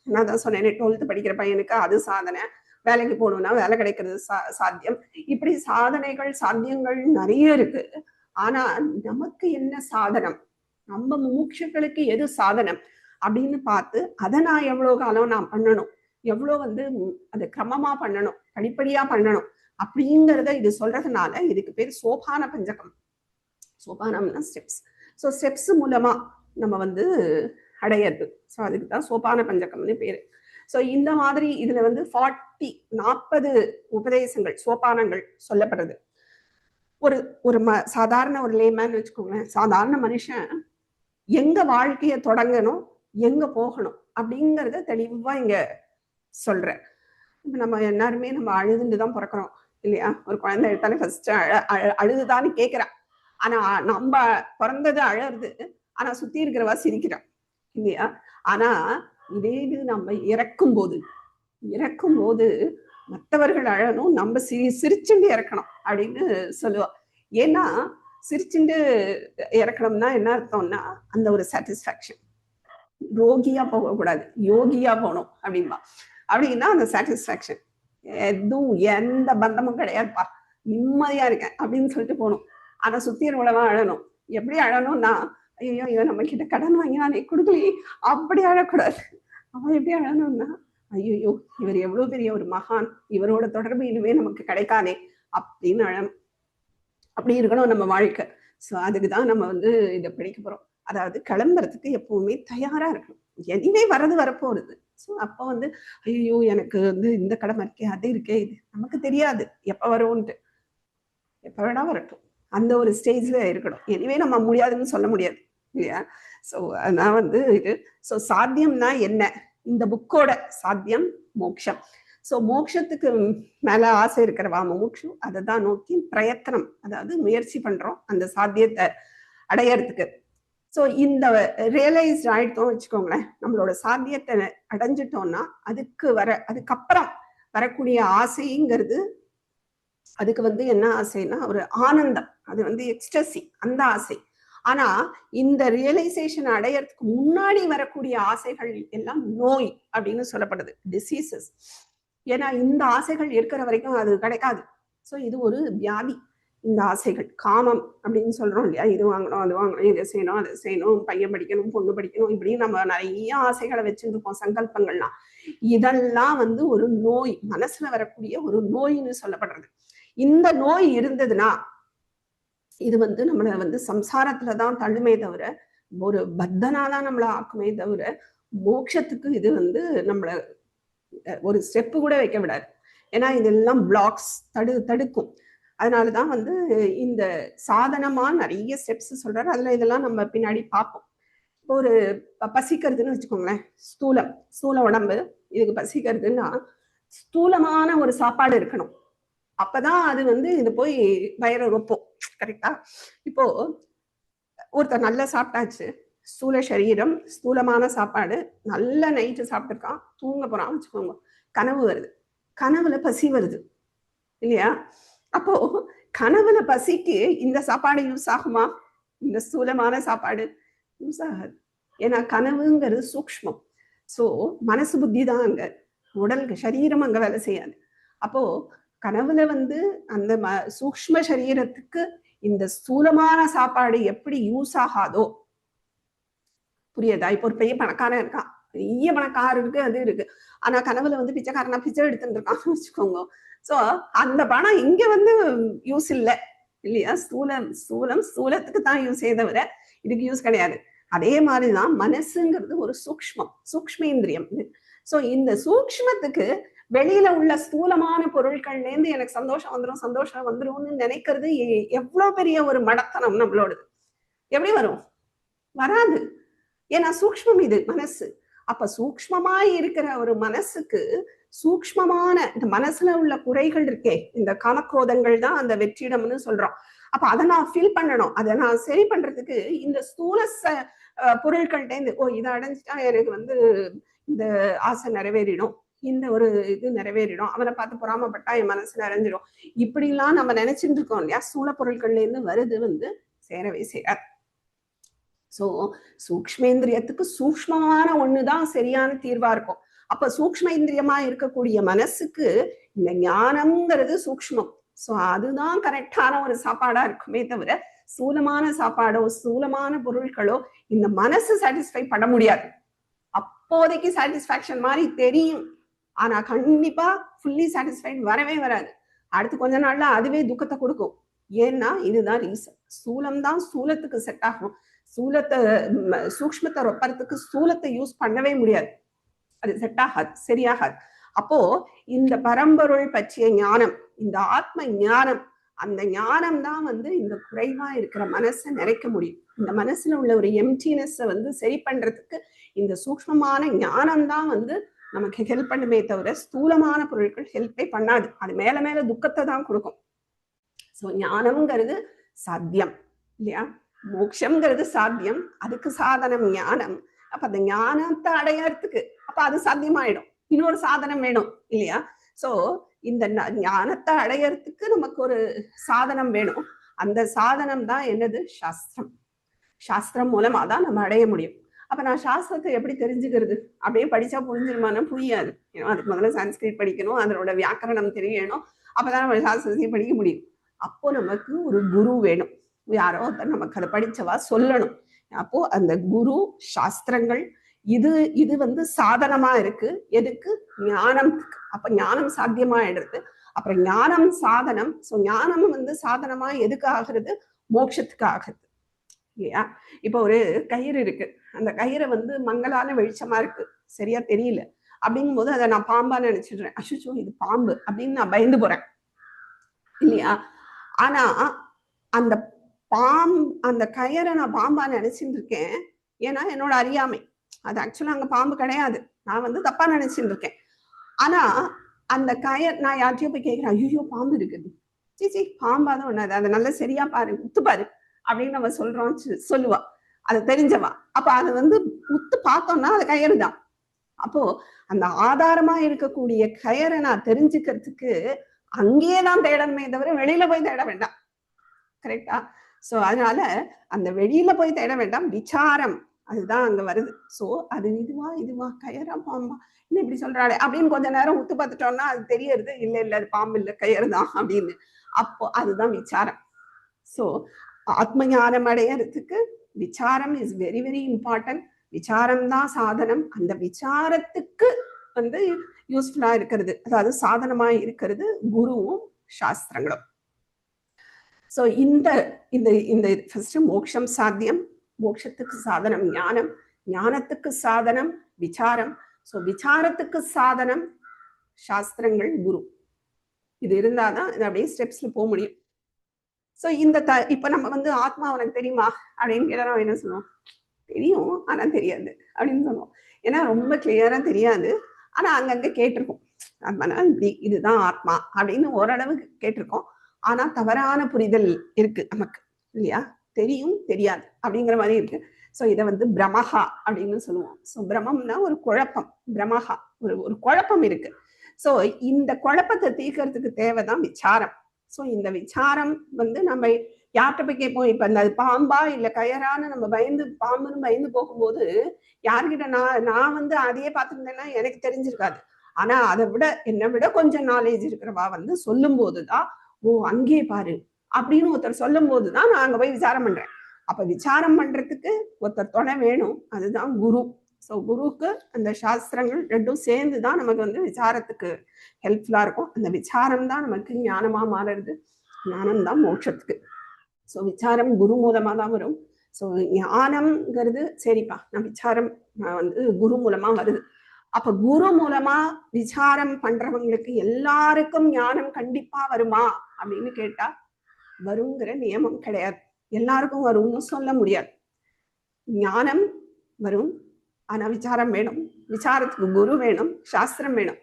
நான் தான் சொன்னேன், 12th படிக்கிற பையனுக்கு அது சாதனை, வேலைக்கு போகணும்னா வேலை கிடைக்கிறது சாத்தியம். இப்படி சாதனைகள் சாத்தியங்கள் நிறைய இருக்கு. ஆனா நமக்கு என்ன சாதனம், நம்ம முமுட்சுக்களுக்கு எது சாதனம் அப்படின்னு பார்த்து அதை நான் எவ்வளவு காலம் நான் பண்ணணும், எவ்வளவு வந்து அதை கிரமமா பண்ணணும், படிப்படியா பண்ணணும் அப்படிங்கிறத இது சொல்றதுனால இதுக்கு பேர் சோபான பஞ்சகம். சோபானம்னா ஸ்டெப்ஸ். ஸோ ஸ்டெப்ஸ் மூலமா நம்ம வந்து அடையிறது. ஸோ அதுக்கு தான் சோபான பஞ்சகம்னு பேரு. ஸோ இந்த மாதிரி இதுல வந்து 40 உபதேசங்கள், சோபானங்கள் சொல்லப்படுறது. ஒரு ஒரு சாதாரண ஒரு லேமேன் வச்சுக்கோங்களேன், சாதாரண மனுஷன் எங்க வாழ்க்கைய தொடங்கணும், எங்க போகணும் அப்படிங்கறத தெளிவா இங்க சொல்றேன். இப்ப நம்ம எல்லாருமே நம்ம அழுதுண்டுதான் பிறக்கிறோம் இல்லையா? ஒரு குழந்தை எடுத்தாலே ஃபர்ஸ்ட் அழுதுதான்னு கேட்கிறான். ஆனா நம்ம பிறந்தது அழறது, ஆனா சுத்தி இருக்கிறவா சிரிக்கிறான் இல்லையா? ஆனா இதே இது நம்ம இறக்கும் போது மற்றவர்கள் அழணும், நம்ம சிரிச்சுண்டு இறக்கணும் அப்படின்னு சொல்லுவா. ஏன்னா சிரிச்சுண்டு இறக்கணும்னா என்ன அர்த்தம்னா அந்த ஒரு சாட்டிஸ்பாக்சன். ரோகியா போகக்கூடாது, யோகியா போகணும் அப்படின்பா. அப்படின்னா அந்த சாட்டிஸ்பாக்சன், எதுவும் எந்த பந்தமும் கிடையாதுப்பா, நிம்மதியா இருக்கேன் அப்படின்னு சொல்லிட்டு போகணும். ஆனா சுத்தி இருக்கிறவா அழணும். எப்படி அழணும்னா, ஐயோ ஐயோ நம்ம கிட்ட கடன் வாங்கினானே கொடுக்கலையே, அப்படி அழக்கூடாது. அவன் எப்படி அழணும்னா, ஐயோ இவர் எவ்வளவு பெரிய ஒரு மகான், இவரோட தொடர்பு இனிமே நமக்கு கிடைக்காதே அப்படின்னு அழணும். அப்படி இருக்கணும் நம்ம வாழ்க்கை. ஸோ அதுக்குதான் நம்ம வந்து இதை படிக்க போறோம். அதாவது கிளம்புறதுக்கு எப்பவுமே தயாரா இருக்கணும். எதுவே வரப்போறது. ஸோ அப்போ வந்து ஐயோ எனக்கு வந்து இந்த கடமை இருக்கே, அது இருக்கே, இது நமக்கு தெரியாது எப்ப வரும்ன்ட்டு. எப்ப வேணா வரட்டும், அந்த ஒரு ஸ்டேஜ்ல இருக்கணும். எதுவே நம்ம முடியாதுன்னு சொல்ல முடியாது இல்லையா? ஸோ நான் வந்து இது ஸோ சாத்தியம்னா என்ன, இந்த புக்கோட சாத்தியம் மோட்சம். ஸோ மோட்சத்துக்கு மேல ஆசை இருக்கிறவா முமுட்சு, அதை தான் நோக்கி பிரயத்தனம், அதாவது முயற்சி பண்றோம் அந்த சாத்தியத்தை அடையறதுக்கு. ஸோ இந்த ரியலைஸ்ட் ஆயிட்டோம் வச்சுக்கோங்களேன், நம்மளோட சாத்தியத்தை அடைஞ்சிட்டோம்னா அதுக்கப்புறம் வரக்கூடிய ஆசைங்கிறது, அதுக்கு வந்து என்ன ஆசைன்னா ஒரு ஆனந்தம், அது வந்து எக்ஸ்டசி, அந்த ஆசை. ஆனா இந்த ரியலைசேஷன் அடையறதுக்கு முன்னாடி வரக்கூடிய ஆசைகள் எல்லாம் நோய் அப்படின்னு சொல்லப்படுது, டிசீசஸ். ஏன்னா இந்த ஆசைகள் இருக்கிற வரைக்கும் அது கிடைக்காது. ஸோ இது ஒரு வியாதி. இந்த ஆசைகள், காமம் அப்படின்னு சொல்றோம் இல்லையா? இது வாங்கணும், அது வாங்கணும், இதை செய்யணும், அதை செய்யணும், பையன் படிக்கணும், பொண்ணு படிக்கணும், இப்படி நம்ம நிறைய ஆசைகளை வச்சுருப்போம், சங்கல்பங்கள்லாம். இதெல்லாம் வந்து ஒரு நோய், மனசுல வரக்கூடிய ஒரு நோய்னு சொல்லப்படுறது. இந்த நோய் இருந்ததுன்னா இது வந்து நம்மளை வந்து சம்சாரத்துலதான் தள்ளுமே தவிர, ஒரு பத்தனாதான் நம்மளை ஆக்குமே தவிர, மோட்சத்துக்கு இது வந்து நம்மளை ஒரு ஸ்டெப்பு கூட வைக்க விடாது. ஏன்னா இதெல்லாம் பிளாக்ஸ் தடுக்கும். அதனாலதான் வந்து இந்த சாதனமா நிறைய ஸ்டெப்ஸ் சொல்றாரு. அதுல இதெல்லாம் நம்ம பின்னாடி பார்ப்போம். இப்போ ஒரு பசிக்கிறதுன்னு வச்சுக்கோங்களேன், ஸ்தூல உடம்பு, இதுக்கு பசிக்கிறதுன்னா ஸ்தூலமான ஒரு சாப்பாடு இருக்கணும். அப்பதான் அது வந்து இது போய் வயிற ரொப்போம். கரெக்டா? இப்போ ஒருத்தர் நல்லா சாப்பிட்டாச்சு, ஸ்தூல சரீரம், ஸ்தூலமான சாப்பாடு, நல்ல நைட்டு சாப்பிட்டுருக்கான், தூங்க போறான் வச்சுக்கோங்க, கனவு வருது, கனவுல பசி வருது இல்லையா? அப்போ கனவுல பசிக்கு இந்த சாப்பாடு யூஸ் ஆகுமா? இந்த ஸ்தூலமான சாப்பாடு யூஸ் ஆகாது. ஏன்னா கனவுங்கிறது சூக்ஷ்மம். சோ மனசு புத்தி தான் அங்க, உடலுக்கு சரீரம் அங்க வேலை செய்யாது. அப்போ கனவுல வந்து அந்த சூக்ஷ்ம சரீரத்துக்கு இந்த ஸ்தூலமான சாப்பாடு எப்படி யூஸ் ஆகாதோ, புரியுதா? இப்போ ஒரு பெரிய பணக்காரன் இருக்கான், பெரிய பணக்காரன் இருக்கு, அது இருக்கு, ஆனா கனவுல வந்து பிச்சைக்காரனா பிச்சை எடுத்துட்டு இருக்கான்னு வச்சுக்கோங்க. சோ அந்த பணம் இங்க வந்து யூஸ் இல்லை இல்லையா? ஸ்தூலத்துக்கு தான் யூஸே தவிர இதுக்கு யூஸ் கிடையாது. அதே மாதிரிதான் மனசுங்கிறது ஒரு சூக்ஷ்மேந்திரியம். சோ இந்த சூக்ஷ்மத்துக்கு வெளியில உள்ள ஸ்தூலமான பொருட்கள்ல இருந்து எனக்கு சந்தோஷம் வந்துரும்னு நினைக்கிறது எவ்வளவு பெரிய ஒரு மடத்தனம் நம்மளோடது. எப்படி வரும்? வராது. ஏன்னா சூக்ஷ்மம் இது மனசு. அப்ப சூக்ஷ்மமாய் இருக்கிற ஒரு மனசுக்கு சூக்ஷ்மமான இந்த மனசுல உள்ள குறைகள் இருக்கே, இந்த காமக்ரோதங்கள் தான் அந்த வெற்றிடம்னு சொல்றோம். அப்ப அதை நான் ஃபீல் பண்ணணும். அதை நான் சரி பண்றதுக்கு இந்த ஸ்தூல பொருட்கள்கிட்ட இருந்து, இதை அடைஞ்சிட்டா எனக்கு வந்து இந்த ஆசை நிறைவேறிடும், இந்த ஒரு இது நிறைவேறிடும், அவனை பார்த்து பொறாமப்பட்டா என் மனசு நிறைஞ்சிடும், இப்படிலாம் நம்ம நினைச்சிட்டு இருக்கோம் இல்லையா? ஸ்தூல பொருட்கள்ல இருந்து வருது வந்து சேரவே சேராது. சோ சூக்ஷ்மேந்திரியத்துக்கு சூக்ஷ்மமான ஒண்ணுதான் சரியான தீர்வா இருக்கும். அப்ப சூக்ஷ்மேந்திரியமா இருக்கக்கூடிய மனசுக்கு இந்த ஞானம்ங்கிறது சூக்ஷ்மம். சோ அதுதான் கரெக்டான ஒரு சாப்பாடா இருக்குமே தவிர ஸ்தூலமான சாப்பாடோ ஸ்தூலமான பொருட்களோ இந்த மனசு சாட்டிஸ்ஃபை பண்ண முடியாது. அப்போதைக்கு சாட்டிஸ்பாக்சன் மாதிரி தெரியும், ஆனா கண்டிப்பா ஃபுல்லி சாட்டிஸ்ஃபைட் வரவே வராது. அடுத்து கொஞ்ச நாள்ல அதுவே துக்கத்தை கொடுக்கும். ஏன்னா இதுதான் ரீசன். ஸ்தூலம்தான் ஸ்தூலத்துக்கு செட் ஆகும். சூக்ஷ்மத்தை ரொப்பறதுக்கு ஸ்தூலத்தை யூஸ் பண்ணவே முடியாது, அது செட் ஆகாது, சரியாகாது. அப்போ இந்த பரம்பொருள் பற்றிய ஞானம், இந்த ஆத்ம ஞானம், அந்த ஞானம் தான் வந்து இந்த குறைவா இருக்கிற மனசை நிறைக்க முடியும். இந்த மனசுல உள்ள ஒரு எம்டினஸ் வந்து சரி பண்றதுக்கு இந்த சூக்ஷ்மமான ஞானம் தான் வந்து நமக்கு ஹெல்ப் பண்ணுமே தவிர ஸ்தூலமான பொருட்கள் ஹெல்ப்பே பண்ணாது. அது மேல மேல துக்கத்தை தான் கொடுக்கும். சோ ஞானம்ங்கிறது சாத்தியம் இல்லையா? மோட்சம்ங்கிறது சாத்தியம், அதுக்கு சாதனம் ஞானம். அப்ப அந்த ஞானத்தை அடையறதுக்கு அப்ப அது சாத்தியமாயிடும், இன்னொரு சாதனம் வேணும் இல்லையா? சோ இந்த ஞானத்தை அடையறதுக்கு நமக்கு ஒரு சாதனம் வேணும். அந்த சாதனம் தான் என்னது? சாஸ்திரம். சாஸ்திரம் மூலமா தான் நம்ம அடைய முடியும். அப்ப நான் சாஸ்திரத்தை எப்படி தெரிஞ்சுக்கிறது? அப்படியே படிச்சா புரிஞ்சிருமானா புரியாது. ஏன்னா அதுக்கு முதல்ல சான்ஸ்கிரிட் படிக்கணும், அதனோட வியாக்கரணம் தெரியணும், அப்பதான் நம்ம சாஸ்திரத்தையும் படிக்க முடியும். அப்போ நமக்கு ஒரு குரு வேணும், யாரோ ஒருத்தர் நமக்கு அதை படிச்சவா சொல்லணும். அப்போ அந்த குரு சாஸ்திரங்கள் இது வந்து சாதனமா இருக்கு. எதுக்கு? ஞானத்துக்கு. அப்ப ஞானம் சாத்தியமாயிடுறது. அப்புறம் ஞானம் சாதனம். சோ ஞானம் வந்து சாதனமா எதுக்கு ஆகுறது? மோட்சத்துக்கு ஆகுது இல்லையா? இப்போ ஒரு கயிறு இருக்கு, அந்த கயிறை வந்து மங்கலான வெளிச்சமா இருக்கு, சரியா தெரியல, அப்படிங்கும் போது அதை நான் பாம்பா நினைச்சிடுறேன். அசுச்சோ இது பாம்பு அப்படின்னு நான் பயந்து போறேன் இல்லையா? ஆனா அந்த அந்த கயிறை நான் பாம்பா நினைச்சிட்டு இருக்கேன். ஏன்னா என்னோட அறியாமை, அது ஆக்சுவலா அங்க பாம்பு கிடையாது, நான் வந்து தப்பா நினைச்சிட்டு இருக்கேன். ஆனா அந்த கயிறு நான் யார்ட்டையும் போய் கேட்கிறேன், ஐயோ பாம்பு இருக்குது, சீச்சி பாம்பாதான் ஒண்ணாது, அதை நல்லா சரியா பாரு, உத்து பாரு அப்படின்னு நம்ம சொல்றோம், சொல்லுவா, அது தெரிஞ்சவா. அப்ப அது வந்து உத்து பார்த்தோம்னா அது கயிறு தான். அப்போ அந்த ஆதாரமா இருக்கக்கூடிய கயிறை நான் தெரிஞ்சுக்கிறதுக்கு அங்கேயேதான் தேடணுமே தவிர வெளியில போய் தேட வேண்டாம். கரெக்டா? சோ அதனால அந்த வெளியில போய் தேட வேண்டாம், விசாரம் அதுதான் அங்க வருது. சோ அது இதுவா கயிறா பாம்பா என்ன இப்படி சொல்றாளே அப்படின்னு கொஞ்ச நேரம் உத்து பார்த்துட்டோம்னா அது தெரியறது, இல்ல அது பாம்பு இல்ல கயிறு தான் அப்படின்னு. அப்போ அதுதான் விசாரம். சோ ஆத்ம ஞானம் அடையறதுக்கு விசாரம் இஸ் வெரி வெரி இம்பார்ட்டன்ட். விசாரம் தான் சாதனம். அந்த விசாரத்துக்கு வந்து யூஸ்ஃபுல்லா இருக்கிறது, அதாவது சாதனமா இருக்கிறது குருவும் சாஸ்திரங்களும். சோ இந்த இந்த இந்த ஃபர்ஸ்ட் மோட்சம் சாத்தியம், மோட்சத்துக்கு சாதனம் ஞானம், ஞானத்துக்கு சாதனம் விசாரம். சோ விசாரத்துக்கு சாதனம் சாஸ்திரங்கள் குரு. இது இருந்தாதான் இது அப்படியே ஸ்டெப்ஸ்ல போக முடியும். ஸோ இப்ப நம்ம வந்து ஆத்மா உனக்கு தெரியுமா அப்படின்னு கேட்டா நம்ம என்ன சொல்லுவோம்? தெரியும், ஆனா தெரியாது அப்படின்னு சொல்லுவோம். ஏன்னா ரொம்ப கிளியரா தெரியாது, ஆனா அங்கங்க கேட்டிருக்கோம். ஆத்மானா இப்படி இதுதான் ஆத்மா அப்படின்னு ஓரளவுக்கு கேட்டிருக்கோம். ஆனா தவறான புரிதல் இருக்கு நமக்கு இல்லையா? தெரியும் தெரியாது அப்படிங்கிற மாதிரி இருக்கு. ஸோ இதை வந்து பிரமஹா அப்படின்னு சொல்லுவோம். ஸோ பிரமம்னா ஒரு குழப்பம், பிரமஹா ஒரு குழப்பம் இருக்கு. ஸோ இந்த குழப்பத்தை தீர்க்கறதுக்கு தேவைதான் விசாரம். ஸோ இந்த விசாரம் வந்து நம்ம யார்கிட்ட போய் கேட்போம்? இப்ப அந்த பாம்பா இல்ல கயரான்னு நம்ம பாம்புன்னு பயந்து போகும்போது யார்கிட்ட நான் வந்து அதையே பார்த்துருந்தேன்னா எனக்கு தெரிஞ்சிருக்காது. ஆனா அதை விட என்னை விட கொஞ்சம் நாலேஜ் இருக்கிறவா வந்து சொல்லும் போதுதான், ஓ அங்கேயே பாரு அப்படின்னு ஒருத்தர் சொல்லும் போதுதான் நான் அங்க போய் விசாரம் பண்றேன். அப்ப விசாரம் பண்றதுக்கு ஒருத்தர் துணை வேணும், அதுதான் குரு. ஸோ குருவுக்கு அந்த சாஸ்திரங்கள் ரெண்டும் சேர்ந்துதான் நமக்கு வந்து விசாரத்துக்கு ஹெல்ப்ஃபுல்லா இருக்கும். அந்த விசாரம் தான் நமக்கு ஞானமா மாறுறது, ஞானம் தான் மோட்சத்துக்கு. ஸோ விசாரம் குரு மூலமா தான் வரும். ஸோ ஞானம்ங்கிறது சரிப்பா, நான் விசாரம் வந்து குரு மூலமா வருது. அப்ப குரு மூலமா விசாரம் பண்றவங்களுக்கு எல்லாருக்கும் ஞானம் கண்டிப்பா வருமா அப்படின்னு கேட்டா வருங்கிற நியமம் கிடையாது. எல்லாருக்கும் வரும்னு சொல்ல முடியாது. ஞானம் வரும், ஆனா விசாரம் வேணும். விசாரத்துக்கு குரு வேணும், சாஸ்திரம் வேணும்.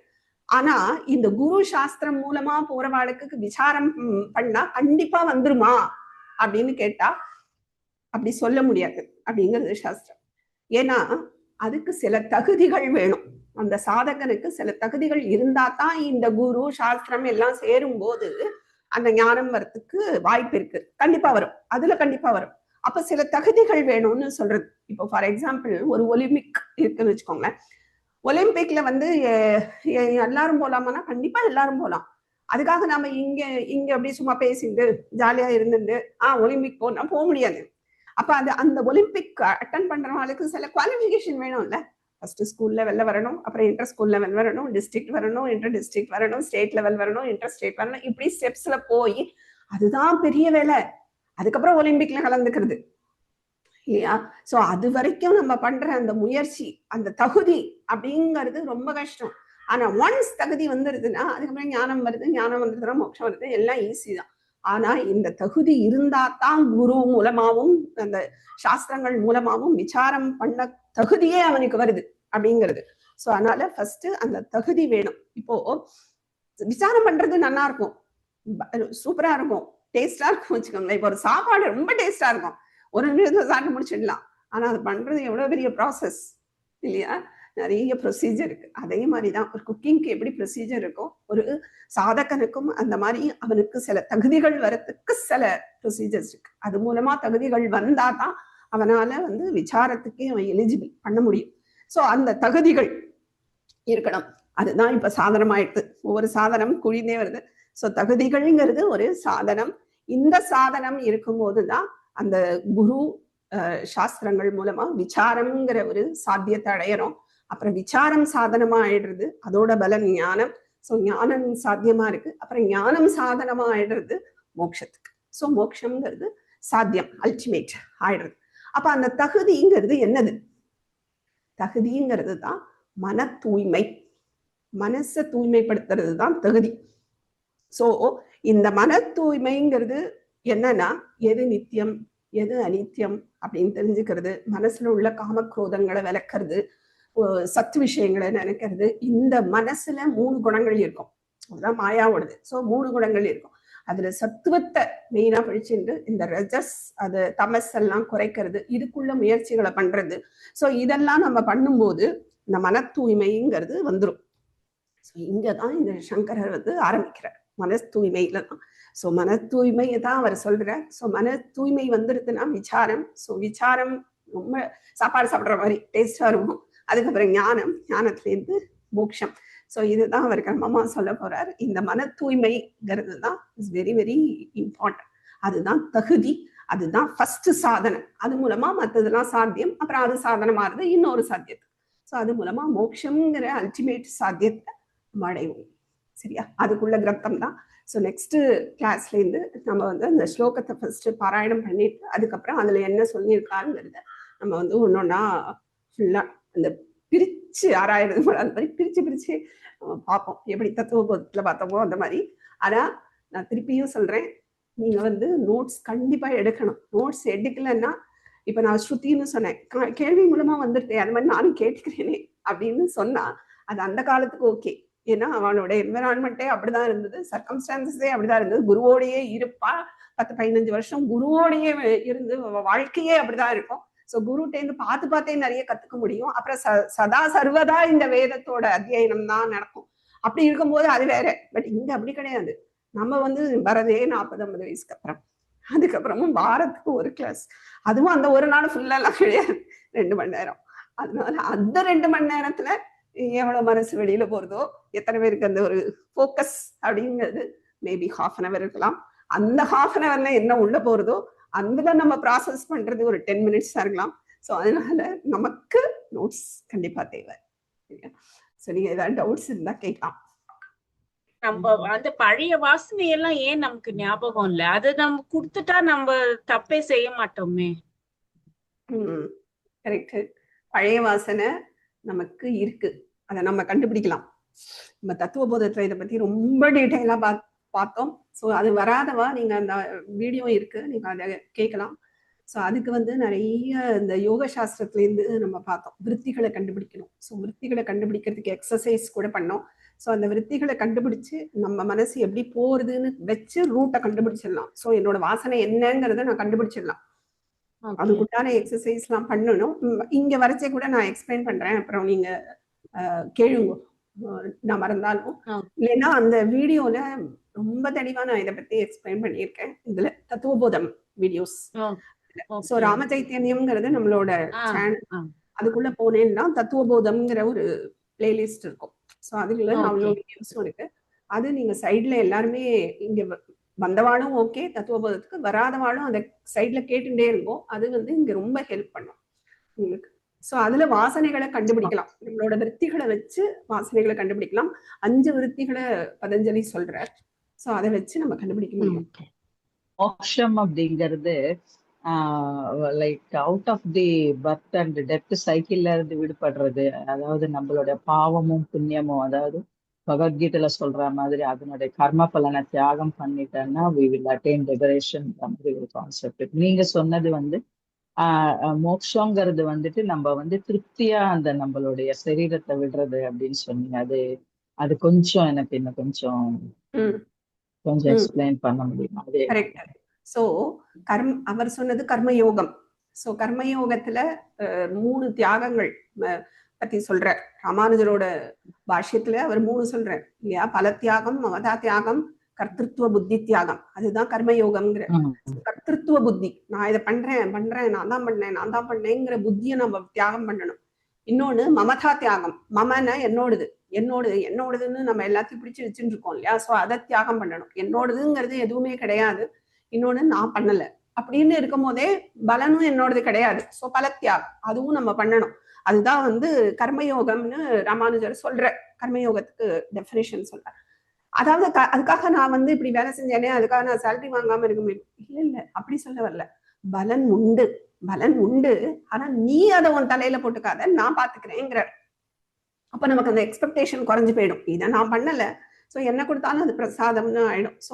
ஆனா இந்த குரு சாஸ்திரம் மூலமா போறவாளுக்கு விசாரம் பண்ணா கண்டிப்பா வந்துருமா அப்படின்னு கேட்டா அப்படி சொல்ல முடியாது அப்படிங்கிறது சாஸ்திரம். ஏன்னா அதுக்கு சில தகுதிகள் வேணும். அந்த சாதகனுக்கு சில தகுதிகள் இருந்தா தான் இந்த குரு சாஸ்திரம் எல்லாம் சேரும் போது அந்த ஞானம் வரத்துக்கு வாய்ப்பு இருக்கு. கண்டிப்பா வரும், அதுல கண்டிப்பா வரும். அப்ப சில தகுதிகள் வேணும்னு சொல்றது. இப்போ ஃபார் எக்ஸாம்பிள் ஒரு ஒலிம்பிக் இருக்குன்னு வச்சுக்கோங்களேன். ஒலிம்பிக்ல வந்து எல்லாரும் போலாமான்னா கண்டிப்பா எல்லாரும் போலாம். அதுக்காக நம்ம இங்க அப்படி சும்மா பேசிட்டு ஜாலியா இருந்துட்டு ஒலிம்பிக் போனா போக முடியாது. அப்ப அந்த ஒலிம்பிக் அட்டன் பண்றவங்களுக்கு சில குவாலிஃபிகேஷன் வேணும்ல. ஃபர்ஸ்ட் ஸ்கூல் லெவல்ல வரணும், அப்புறம் இன்டர் ஸ்கூல் லெவல் வரணும், டிஸ்ட்ரிக்ட் வரணும், இன்டர் டிஸ்ட்ரிக்ட் வரணும், ஸ்டேட் லெவல் வரணும், இன்டர் ஸ்டேட் வரணும், இப்படி ஸ்டெப்ஸ்ல போய் அதுதான் பெரிய வேலை. அதுக்கப்புறம் ஒலிம்பிக்ல கலந்துக்கிறது இல்லையா? சோ அது வரைக்கும் நம்ம பண்ற அந்த முயற்சி, அந்த தகுதி அப்படிங்கிறது ரொம்ப கஷ்டம். ஆனா ஒன்ஸ் தகுதி வந்துருதுன்னா அதுக்கப்புறம் ஞானம் வருது, ஞானம் வந்ததுன்னா மோட்சம் வருது, எல்லாம் ஈஸி தான். ஆனா இந்த தகுதி இருந்தா தான் குரு மூலமாவும் அந்த சாஸ்திரங்கள் மூலமாவும் விசாரம் பண்ண தகுதியே அவனுக்கு வருது அப்படிங்கிறது. சோ அதனால ஃபர்ஸ்ட் அந்த தகுதி வேணும். இப்போ விசாரம் பண்றது நல்லா இருக்கும், சூப்பரா இருக்கும், டேஸ்டா இருக்கும் வச்சுக்கோங்களேன். இப்போ ஒரு சாப்பாடு ரொம்ப டேஸ்டா இருக்கும், ஒரு நிமிஷத்துல சாப்பிட்டு முடிச்சிடலாம். ஆனா அது பண்றது எவ்வளவு பெரிய ப்ராசஸ் இல்லையா? நிறைய ப்ரொசீஜர் இருக்கு. அதே மாதிரிதான் ஒரு குக்கிங்க்கு எப்படி ப்ரொசீஜர் இருக்கும், ஒரு சாதகனுக்கும் அந்த மாதிரி அவனுக்கு சில தகுதிகள் வரத்துக்கு சில ப்ரொசீஜர்ஸ் இருக்கு. அது மூலமா தகுதிகள் வந்தாதான் அவனால வந்து விசாரத்துக்கே அவன் எலிஜிபிள் பண்ண முடியும். சோ அந்த தகுதிகள் இருக்கணும். அதுதான் இப்ப சாதனம் ஆயிடுது. ஒவ்வொரு சாதனம் குழிந்தே வருது. சோ தகுதிகள்ங்கிறது ஒரு சாதனம். இந்த சாதனம் இருக்கும் போதுதான் அந்த குரு சாஸ்திரங்கள் மூலமா விசாரம்ங்கிற ஒரு சாத்தியத்தை அடையறோம். அப்புறம் விசாரம் சாதனமா ஆயிடுறது, அதோட பலன் ஞானம். சோ ஞானம் சாத்தியமா இருக்கு, அப்புறம் ஞானம் சாதனமா ஆயிடுறது மோட்சத்துக்கு. சோ மோட்சம்ங்கிறது சாத்தியம், அல்டிமேட் ஆயிடுறது. அப்ப அந்த தகுதிங்கிறது என்னது? தகுதிங்கிறது தான் மன தூய்மை, மனசை தூய்மைப்படுத்துறது தான் தகுதி. சோ இந்த மன தூய்மைங்கிறது என்னன்னா எது நித்தியம் எது அனித்தியம் அப்படின்னு தெரிஞ்சுக்கிறது, மனசுல உள்ள காமக்ரோதங்களை விளக்குறது, சத்து விஷயங்களை நினைக்கிறது. இந்த மனசுல 3 குணங்கள் இருக்கும், அதுதான் மாயாவோடது. சோ 3 குணங்கள் இருக்கும். அதுல சத்துவத்தை மெயினா படிச்சுட்டு இந்த ரஜஸ் அது தமஸ் எல்லாம் குறைக்கிறது, இதுக்குள்ள முயற்சிகளை பண்றது. சோ இதெல்லாம் நம்ம பண்ணும்போது இந்த மன தூய்மைங்கிறது வந்துடும். ஸோ இங்கதான் இந்த சங்கரர் வந்து ஆரம்பிக்கிறார், மன தூய்மையில தான். ஸோ மன தூய்மையை தான் அவர் சொல்றார். ஸோ மன தூய்மை வந்துருதுன்னா விசாரம். ஸோ விசாரம் ரொம்ப சாப்பாடு சாப்பிட்ற மாதிரி டேஸ்டா இருக்கும். அதுக்கப்புறம் ஞானம், ஞானத்திலேருந்து மோட்சம். ஸோ இதுதான் அவர் கர்மமா சொல்ல போறார். இந்த மன தூய்மைங்கிறது தான் இஸ் வெரி வெரி இம்பார்ட்டன்ட். அதுதான் தகுதி, அதுதான் ஃபர்ஸ்ட் சாதனம். அது மூலமா மற்றதெல்லாம் சாத்தியம், அப்புறம் அது சாதனமாறுது இன்னொரு சாத்தியத்தை. ஸோ அது மூலமா மோட்சம்ங்கிற அல்டிமேட் சாத்தியத்தை அடைவோம். சரியா? அதுக்குள்ள கிரந்தம் தான். ஸோ நெக்ஸ்ட் கிளாஸ்லேருந்து நம்ம வந்து அந்த ஸ்லோகத்தை ஃபர்ஸ்ட் பாராயணம் பண்ணிட்டு அதுக்கப்புறம் அதுல என்ன சொல்லியிருக்காருங்கிறத நம்ம வந்து ஒன்னொன்னா ஃபுல்லா அந்த பிரிச்சு ஆராயிறது போல அந்த மாதிரி பிரிச்சு பார்ப்போம். எப்படி தத்துவ போதத்துல பார்த்தோமோ அந்த மாதிரி ஆனா நான் திருப்பியும் சொல்றேன், நீங்க வந்து நோட்ஸ் கண்டிப்பா எடுக்கணும். நோட்ஸ் எடுக்கலைன்னா, இப்ப நான் ஸ்ருதின்னு சொன்னேன், கேள்வி மூலமா வந்துருது, அது மாதிரி நானும் கேட்டுக்கிறேனே அப்படின்னு சொன்னா அது அந்த காலத்துக்கு ஓகே. ஏன்னா அவளோட என்விரான்மெண்ட்டே அப்படிதான் இருந்தது, சர்க்கம்ஸ்டான்சஸே அப்படிதான் இருந்தது. குருவோடையே இருப்பா, 10-15 வருஷம் குருவோடையே இருந்து வாழ்க்கையே அப்படிதான் இருக்கும். ஸோ குருட்டேந்து பார்த்து பார்த்தே நிறைய கத்துக்க முடியும். அப்புறம் சதா சர்வதா இந்த வேதத்தோட அத்தியனம் தான் நடக்கும். அப்படி இருக்கும்போது அது வேற. பட் இங்க அப்படி கிடையாது. நம்ம வந்து வரதே 40-50 வயசுக்கு அப்புறம், அதுக்கப்புறமும் வாரத்துக்கு ஒரு கிளாஸ், அதுவும் அந்த ஒரு நாள் ஃபுல்லெல்லாம் கிடையாது, 2 மணி நேரம். அதனால அந்த 2 மணி நேரத்துல எவ்வளவு மனசு வெளியில போறதோ, எத்தனை பேருக்கு அந்த ஒரு ஃபோக்கஸ் அப்படிங்கிறது மேபி ½ இருக்கலாம். அந்த ½ என்ன உள்ள போறதோ அதுல நம்ம ப்ராசஸ் பண்றது ஒரு 10 மினிட்ஸா இருக்கலாம். ஸோ அதனால நமக்கு நோட்ஸ் கண்டிப்பா தேவை. ஸோ நீங்க ஏதாவது டவுட்ஸ் இருந்தா கேட்கலாம். நம்ம அந்த பழைய வாசனை எல்லாம் ஏன் நமக்கு ஞாபகம் இல்ல? அது நம்ம கொடுத்துட்டா நம்ம தப்பே செய்ய மாட்டோமே. கரெக்ட். பழைய வாசனை நமக்கு இருக்கு, அதை நம்ம கண்டுபிடிக்கலாம். நம்ம தத்துவ போதத்துல இதை பத்தி ரொம்ப டீட்டெயிலா பார்த்தோம். ஸோ அது வராதவா நீங்க அந்த வீடியோ இருக்கு, நீங்க அதை கேட்கலாம். ஸோ அதுக்கு வந்து நிறைய இந்த யோக சாஸ்திரத்துலேருந்து நம்ம பார்த்தோம், விருத்திகளை கண்டுபிடிக்கணும். ஸோ விருத்திகளை கண்டுபிடிக்கிறதுக்கு எக்ஸசைஸ் கூட பண்ணோம். ஸோ அந்த விருத்திகளை கண்டுபிடிச்சு நம்ம மனசு எப்படி போறதுன்னு வச்சு ரூட்டை கண்டுபிடிச்சிடலாம். ஸோ என்னோட வாசனை என்னங்கிறத நான் கண்டுபிடிச்சிடலாம். அதுக்குண்டான எக்ஸசைஸ் எல்லாம் பண்ணணும். இங்க வரைச்சே கூட நான் எக்ஸ்பிளைன் பண்றேன், அப்புறம் நீங்க கேளுங்க நான் மறந்தாலும். இல்லைன்னா அந்த வீடியோல ரொம்ப தெளிவா நான் இதை பத்தி எக்ஸ்பிளைன் பண்ணியிருக்கேன், இதுல தத்துவபோதம் வீடியோஸ். ஸோ ராம சைத்தன்யம்ங்கிறது நம்மளோட சேனல், அதுக்குள்ள போனேன்னா தத்துவபோதம்ங்கிற ஒரு பிளேலிஸ்ட் இருக்கும். ஸோ அதுக்குள்ள அவ்வளோ வீடியோஸும் இருக்கு. அது நீங்க சைட்ல எல்லாருமே இங்க வந்தவாளும் ஓகே, தத்துவபோதத்துக்கு வராதவாளும் அந்த சைட்ல கேட்டுட்டே இருக்கும். அது வந்து இங்க ரொம்ப ஹெல்ப் பண்ணும் உங்களுக்கு. ஸோ அதுல வாசனைகளை கண்டுபிடிக்கலாம், நம்மளோட விருத்திகளை வச்சு வாசனைகளை கண்டுபிடிக்கலாம். 5 விருத்திகளை பதஞ்சலி சொல்றார். ஸோ அதை வச்சு நம்ம கண்டுபிடிக்க முடியும். மோக்ஷம் அப்படிங்கிறது like out of the birth and death சைக்கிள்ல இருந்து விடுபடுறது. அதாவது நம்மளோட பாவமும் புண்ணியமும், அதாவது பகவத்கீதையில சொல்ற மாதிரி அதனுடைய கர்ம பலனை தியாகம் பண்ணிட்டேன்னா we will attain liberation மாதிரி ஒரு கான்செப்ட். நீங்க சொன்னது வந்து மோக்ஷங்கிறது வந்துட்டு நம்ம வந்து திருப்தியா அந்த நம்மளுடைய சரீரத்தை விடுறது அப்படின்னு சொன்னீங்க. அது கொஞ்சம் எனக்கு இன்னும் கொஞ்சம் எக்ஸ்பிளைன் பண்ண முடியுமா? ஸோ அவர் சொன்னது கர்மயோகம். ஸோ கர்மயோகத்துல 3 தியாகங்கள் பத்தி சொல்ற, ராமானுஜரோட பாஷ்யத்துல அவர் 3 சொல்றார் இல்லையா? பல தியாகம், மமதா தியாகம், கர்த்திருவ புத்தி தியாகம். அதுதான் கர்மயோகம்ங்கிற. கர்த்திருவ புத்தி, நான் இதை பண்றேன் நான் தான் பண்ணேங்கிற புத்தியை நம்ம தியாகம் பண்ணணும். இன்னொன்னு மமதா தியாகம், மமன என்னோடதுன்னு நம்ம எல்லாத்தையும் பிடிச்சு வச்சுட்டு இருக்கோம் இல்லையா? ஸோ அதை தியாகம் பண்ணணும். என்னோடதுங்கிறது எதுவுமே கிடையாது, இன்னொன்னு நான் பண்ணல அப்படின்னு இருக்கும் போதே பலனும் என்னோடது கிடையாது. ஸோ பல தியாகம் அதுவும் நம்ம பண்ணணும். அதுதான் வந்து கர்மயோகம்னு ராமானுஜர் சொல்ற, கர்மயோகத்துக்கு டெஃபினேஷன் சொல்ற. அதாவது அதுக்காக நான் வந்து இப்படி வேலை செஞ்சேனே அதுக்காக நான் சேலரி வாங்காம இருக்க முடியும், இல்ல அப்படி சொல்ல வரல. பலன் உண்டு, ஆனா நீ அதை உன் தலையில போட்டுக்காத, நான் பாத்துக்கிறேங்கிற. அப்ப நமக்கு அந்த எக்ஸ்பெக்டேஷன் குறைஞ்சு போயிடும், இதை நான் பண்ணல ஸோ என்ன கொடுத்தாலும் அது பிரசாதம்னு ஆயிடும். ஸோ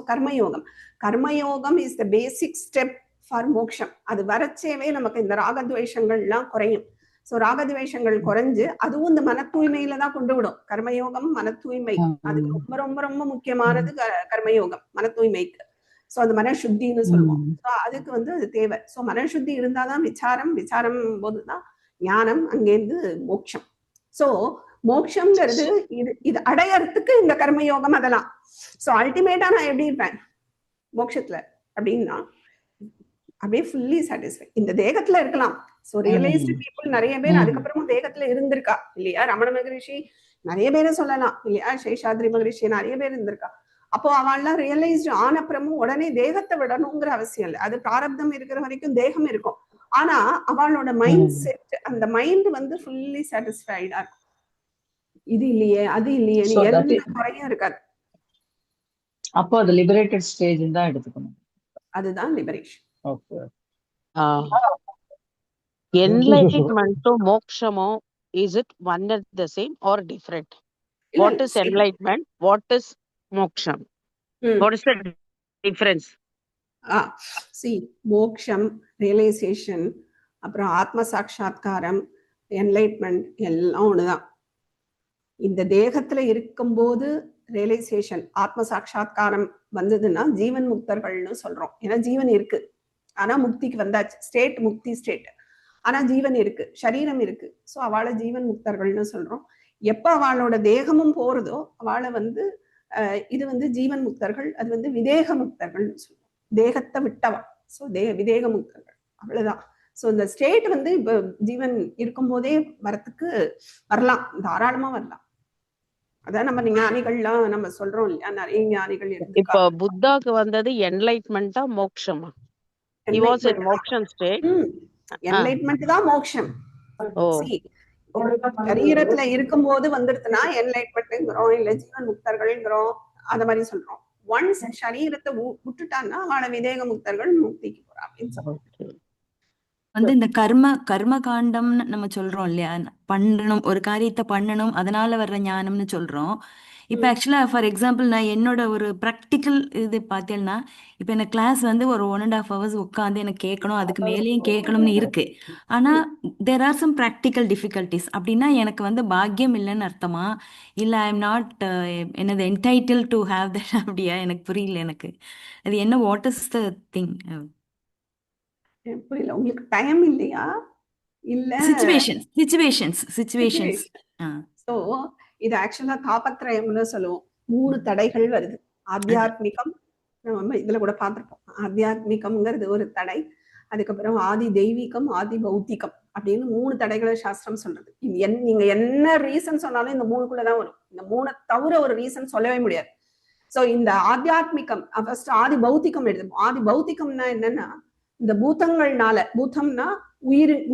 கர்மயோகம் is the basic step for மோக்ஷம். அது வரச்சேவே நமக்கு இந்த ராகத்வேஷங்கள்லாம் குறையும். ஸோ ராகத்வேஷங்கள் குறைஞ்சு அதுவும் இந்த மன தூய்மையில தான் கொண்டு விடும். கர்மயோகம் மன தூய்மை, அதுக்கு ரொம்ப ரொம்ப ரொம்ப முக்கியமானது கர்மயோகம், மன தூய்மைக்கு. ஸோ அது மன சுத்தின்னு சொல்லுவோம். ஸோ அதுக்கு வந்து அது தேவை. ஸோ மன சுத்தி இருந்தாதான் விசாரம் போதுதான் ஞானம், அங்கேருந்து மோட்சம். ஸோ மோட்சம்ங்கிறது இது அடையறதுக்கு இந்த கர்மயோகம் அதெல்லாம். ஸோ அல்டிமேட்டா நான் எப்படி இருப்பேன் மோட்சத்துல அப்படின்னா, அப்படியே ஃபுல்லி சாட்டிஸ்ஃபை இந்த தேகத்துல இருக்கலாம். ஸோ ரியலைஸ்டு பீப்புள் நிறைய பேர் அதுக்கப்புறமும் தேகத்துல இருந்திருக்கா இல்லையா? ரமண மகரிஷி நிறைய பேரை சொல்லலாம் இல்லையா? சேஷாத்ரி மகரிஷி நிறைய பேர் இருந்திருக்கா. அப்போ அவள்லாம் ரியலைஸ்டு ஆனப்புறமும் உடனே தேகத்தை விடணுங்கிற அவசியம் இல்லை. அது பிராரப்தம் இருக்கிற வரைக்கும் தேகம் இருக்கும். ஆனா அவளோட மைண்ட் செட், அந்த மைண்ட் வந்து ஃபுல்லி சாட்டிஸ்ஃபைடா இருக்கும். இது இல்லையே அது இல்லையே எந்த குறையும் இருக்காது. அப்போ அது லிபரேட்டட் ஸ்டேஜ் தான் எடுத்துக்கணும். அதுதான் liberation. Okay. Enlightenment மோக்ஷமோ, is it one and the same or different? What is enlightenment? What is moksham? What is the difference? மோக்ஷம், ரியலைசேஷன், அப்புறம் ஆத்ம சாட்சா்காரம், என்லைட்மெண்ட் எல்லாம் ஒண்ணுதான். இந்த தேகத்துல இருக்கும்போது ரியலைசேஷன், ஆத்ம சாட்சா்காரம் வந்ததுன்னா ஜீவன் முக்தர்கள்னு சொல்றோம். ஏன்னா ஜீவன் இருக்கு, ஆனா முக்திக்கு வந்தாச்சு. ஸ்டேட் முக்தி ஸ்டேட், ஆனா ஜீவன் இருக்கு, சரீரம் இருக்கு. ஸோ அவளை ஜீவன் முக்தர்கள்னு சொல்றோம். எப்ப அவளோட தேகமும் போறதோ அவளை இது ஜீவன் முக்தர்கள், அது விதேக முக்தர்கள்னு சொல்றோம். தேகத்தை விட்டவா, ஸோ விதேக முக்தர்கள், அவ்வளவுதான். ஸோ இந்த ஸ்டேட் இப்ப ஜீவன் இருக்கும் போதே வரலாம், தாராளமா வரலாம். அதான் நம்ம ஞானிகள்லாம் நம்ம சொல்றோம் இல்லையா, நிறைய ஞானிகள் இப்ப புத்தாக்கு வந்தது என்லைட்மெண்டா மோக்ஷமா? He was in mokshan state. Enlightenment தான் மோக்ஷம். சரீரத்துல இருக்கும்போது வந்துடுதுன்னா என்லைட்மெண்ட்ங்கிறோம், இல்ல ஜீவன் முக்தர்கள்ங்கிறோம், அத மாதிரி சொல்றோம். ஒன்ஸ் சரீரத்தை விட்டுட்டான்னா அவளை விதேக முக்தர்கள், முக்திக்கு போறா அப்படின்னு சொல்றோம். இந்த கர்ம காண்டம்னு நம்ம சொல்றோம் இல்லையா, பண்ணணும், ஒரு காரியத்தை பண்ணணும், அதனால வர்ற ஞானம்னு சொல்றோம். இப்ப ஆக்சுவலா ஃபார் எக்ஸாம்பிள் நான் என்னோட ஒரு ப்ராக்டிக்கல் இது பார்த்தேன்னா, இப்ப எனக்கு கிளாஸ் ஒரு 1.5 hours உட்காந்து எனக்கு கேட்கணும், அதுக்கு மேலேயும் கேட்கணும்னு இருக்கு. ஆனா there are some practical difficulties. அப்படின்னா எனக்கு பாக்கியம் இல்லைன்னு அர்த்தமா, இல்ல ஐ எம் நாட் என்னது என்டைட்டில் டு ஹேவ் தட்? அப்படியா? எனக்கு புரியல. எனக்கு அது என்ன, வாட் இஸ் த திங்? புரியல. உங்களுக்கு டைம் இல்லையா, இல்ல சிச்சுவேஷன்ஸ். சோ இது ஆக்சுவலா தாபத்ரயம்னு சொல்லுவோம். 3 தடைகள் வருது. ஆத்தியாத்மிகம், நம்ம இதுல கூட பார்த்திருப்போம். ஆத்தியாத்மிகம்ங்கிறது ஒரு தடை. அதுக்கப்புறம் ஆதி தெய்வீகம், ஆதி பௌத்திகம் அப்படின்னு 3 தடைகளை சாஸ்திரம் சொல்றது. நீங்க என்ன ரீசன் சொன்னாலும் இந்த 3க்குள்ளதான் வரும். இந்த 3 தவிர ஒரு ரீசன் சொல்லவே முடியாது. சோ இந்த ஆத்தியாத்மிகம் ஃபர்ஸ்ட் ஆதி பௌத்திகம் எழுதும். ஆதி பௌத்திகம்னா என்னன்னா, இந்த பூதங்கள்னால, பூதம்னா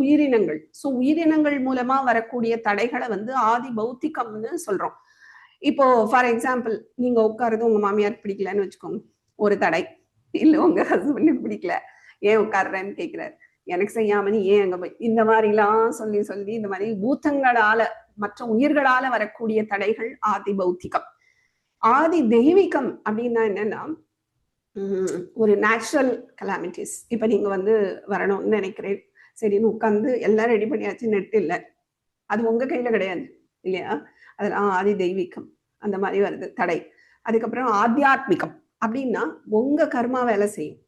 உயிரினங்கள், சோ உயிரினங்கள் மூலமா வரக்கூடிய தடைகளை ஆதி பௌத்திகம்னு சொல்றோம். இப்போ ஃபார் எக்ஸாம்பிள், நீங்க உட்காருது உங்க மாமியார் பிடிக்கலன்னு வச்சுக்கோங்க, ஒரு தடை. இல்ல உங்க ஹஸ்பண்டுக்கு பிடிக்கல, ஏன் உட்காடுறேன்னு கேட்கிறாரு, எனக்கு செய்யாம நீ ஏன் அங்க போய், இந்த மாதிரி எல்லாம் சொல்லி சொல்லி இந்த மாதிரி பூதங்களால, மற்ற உயிர்களால வரக்கூடிய தடைகள் ஆதி பௌத்திகம். ஆதி தெய்வீகம் அப்படின்னா என்னன்னா, ஒரு நேச்சுரல் கலாமிட்டிஸ். இப்ப நீங்க வரணும்னு நினைக்கிறேன், சரின்னு உட்காந்து எல்லாம் ரெடி பண்ணியாச்சு, நெட் இல்லை, அது உங்க கையில கிடையாது இல்லையா, அதெல்லாம் ஆதி தெய்வீகம், அந்த மாதிரி வருது தடை. அதுக்கப்புறம் ஆத்தியாத்மிகம் அப்படின்னா உங்க கர்மா வேலை செய்யும்.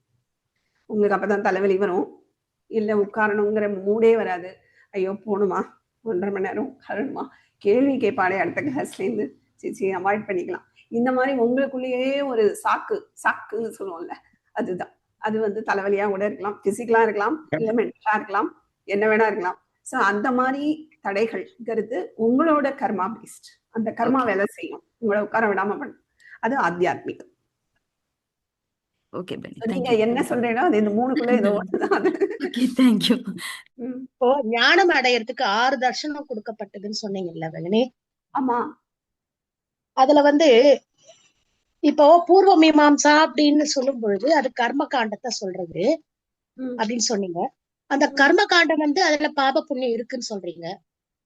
உங்களுக்கு அப்பதான் தலைவலி வரும், இல்ல உட்காரணுங்கிற மூடே வராது, ஐயோ போகணுமா, 1.5 மணி நேரம் உட்காரணுமா, கேள்வி கேட்பாடே அடுத்த கிளாஸ்ல இருந்து, சரி அவாய்ட் பண்ணிக்கலாம். இந்த மாதிரி உங்களுக்குள்ளேயே ஒரு சாக்குன்னு சொல்லுவோம்ல, அதுதான். அது தலைவலியா கூட இருக்கலாம், பிசிக்கலா இருக்கலாம், இல்ல மென்டலா இருக்கலாம், என்ன வேணா இருக்கலாம். சோ அந்த மாதிரி தடைகள்ங்கிறது உங்களோட கர்மா பேஸ்ட். அந்த கர்மா வேலை செய்யும், உங்களை உட்கார விடாம பண்ண. அது ஆத்தியாத்மிகம். ஓகே, நீங்க என்ன சொல்றீங்களோ அது இந்த 3க்குள்ள ஏதோ ஒண்ணுதான். Okay, thank you. இப்போ ஞானம் அடையறதுக்கு 6 தர்ஷனம் கொடுக்கப்பட்டதுன்னு சொன்னீங்கல்ல வேணே? ஆமா. அதுல இப்போ பூர்வ மீமாம்சா அப்படின்னு சொல்லும் பொழுது அது கர்ம காண்டத்தை சொல்றது அப்படின்னு சொன்னீங்க. அந்த கர்ம காண்டம் அதுல பாப புண்ணியம் இருக்குன்னு சொல்றீங்க.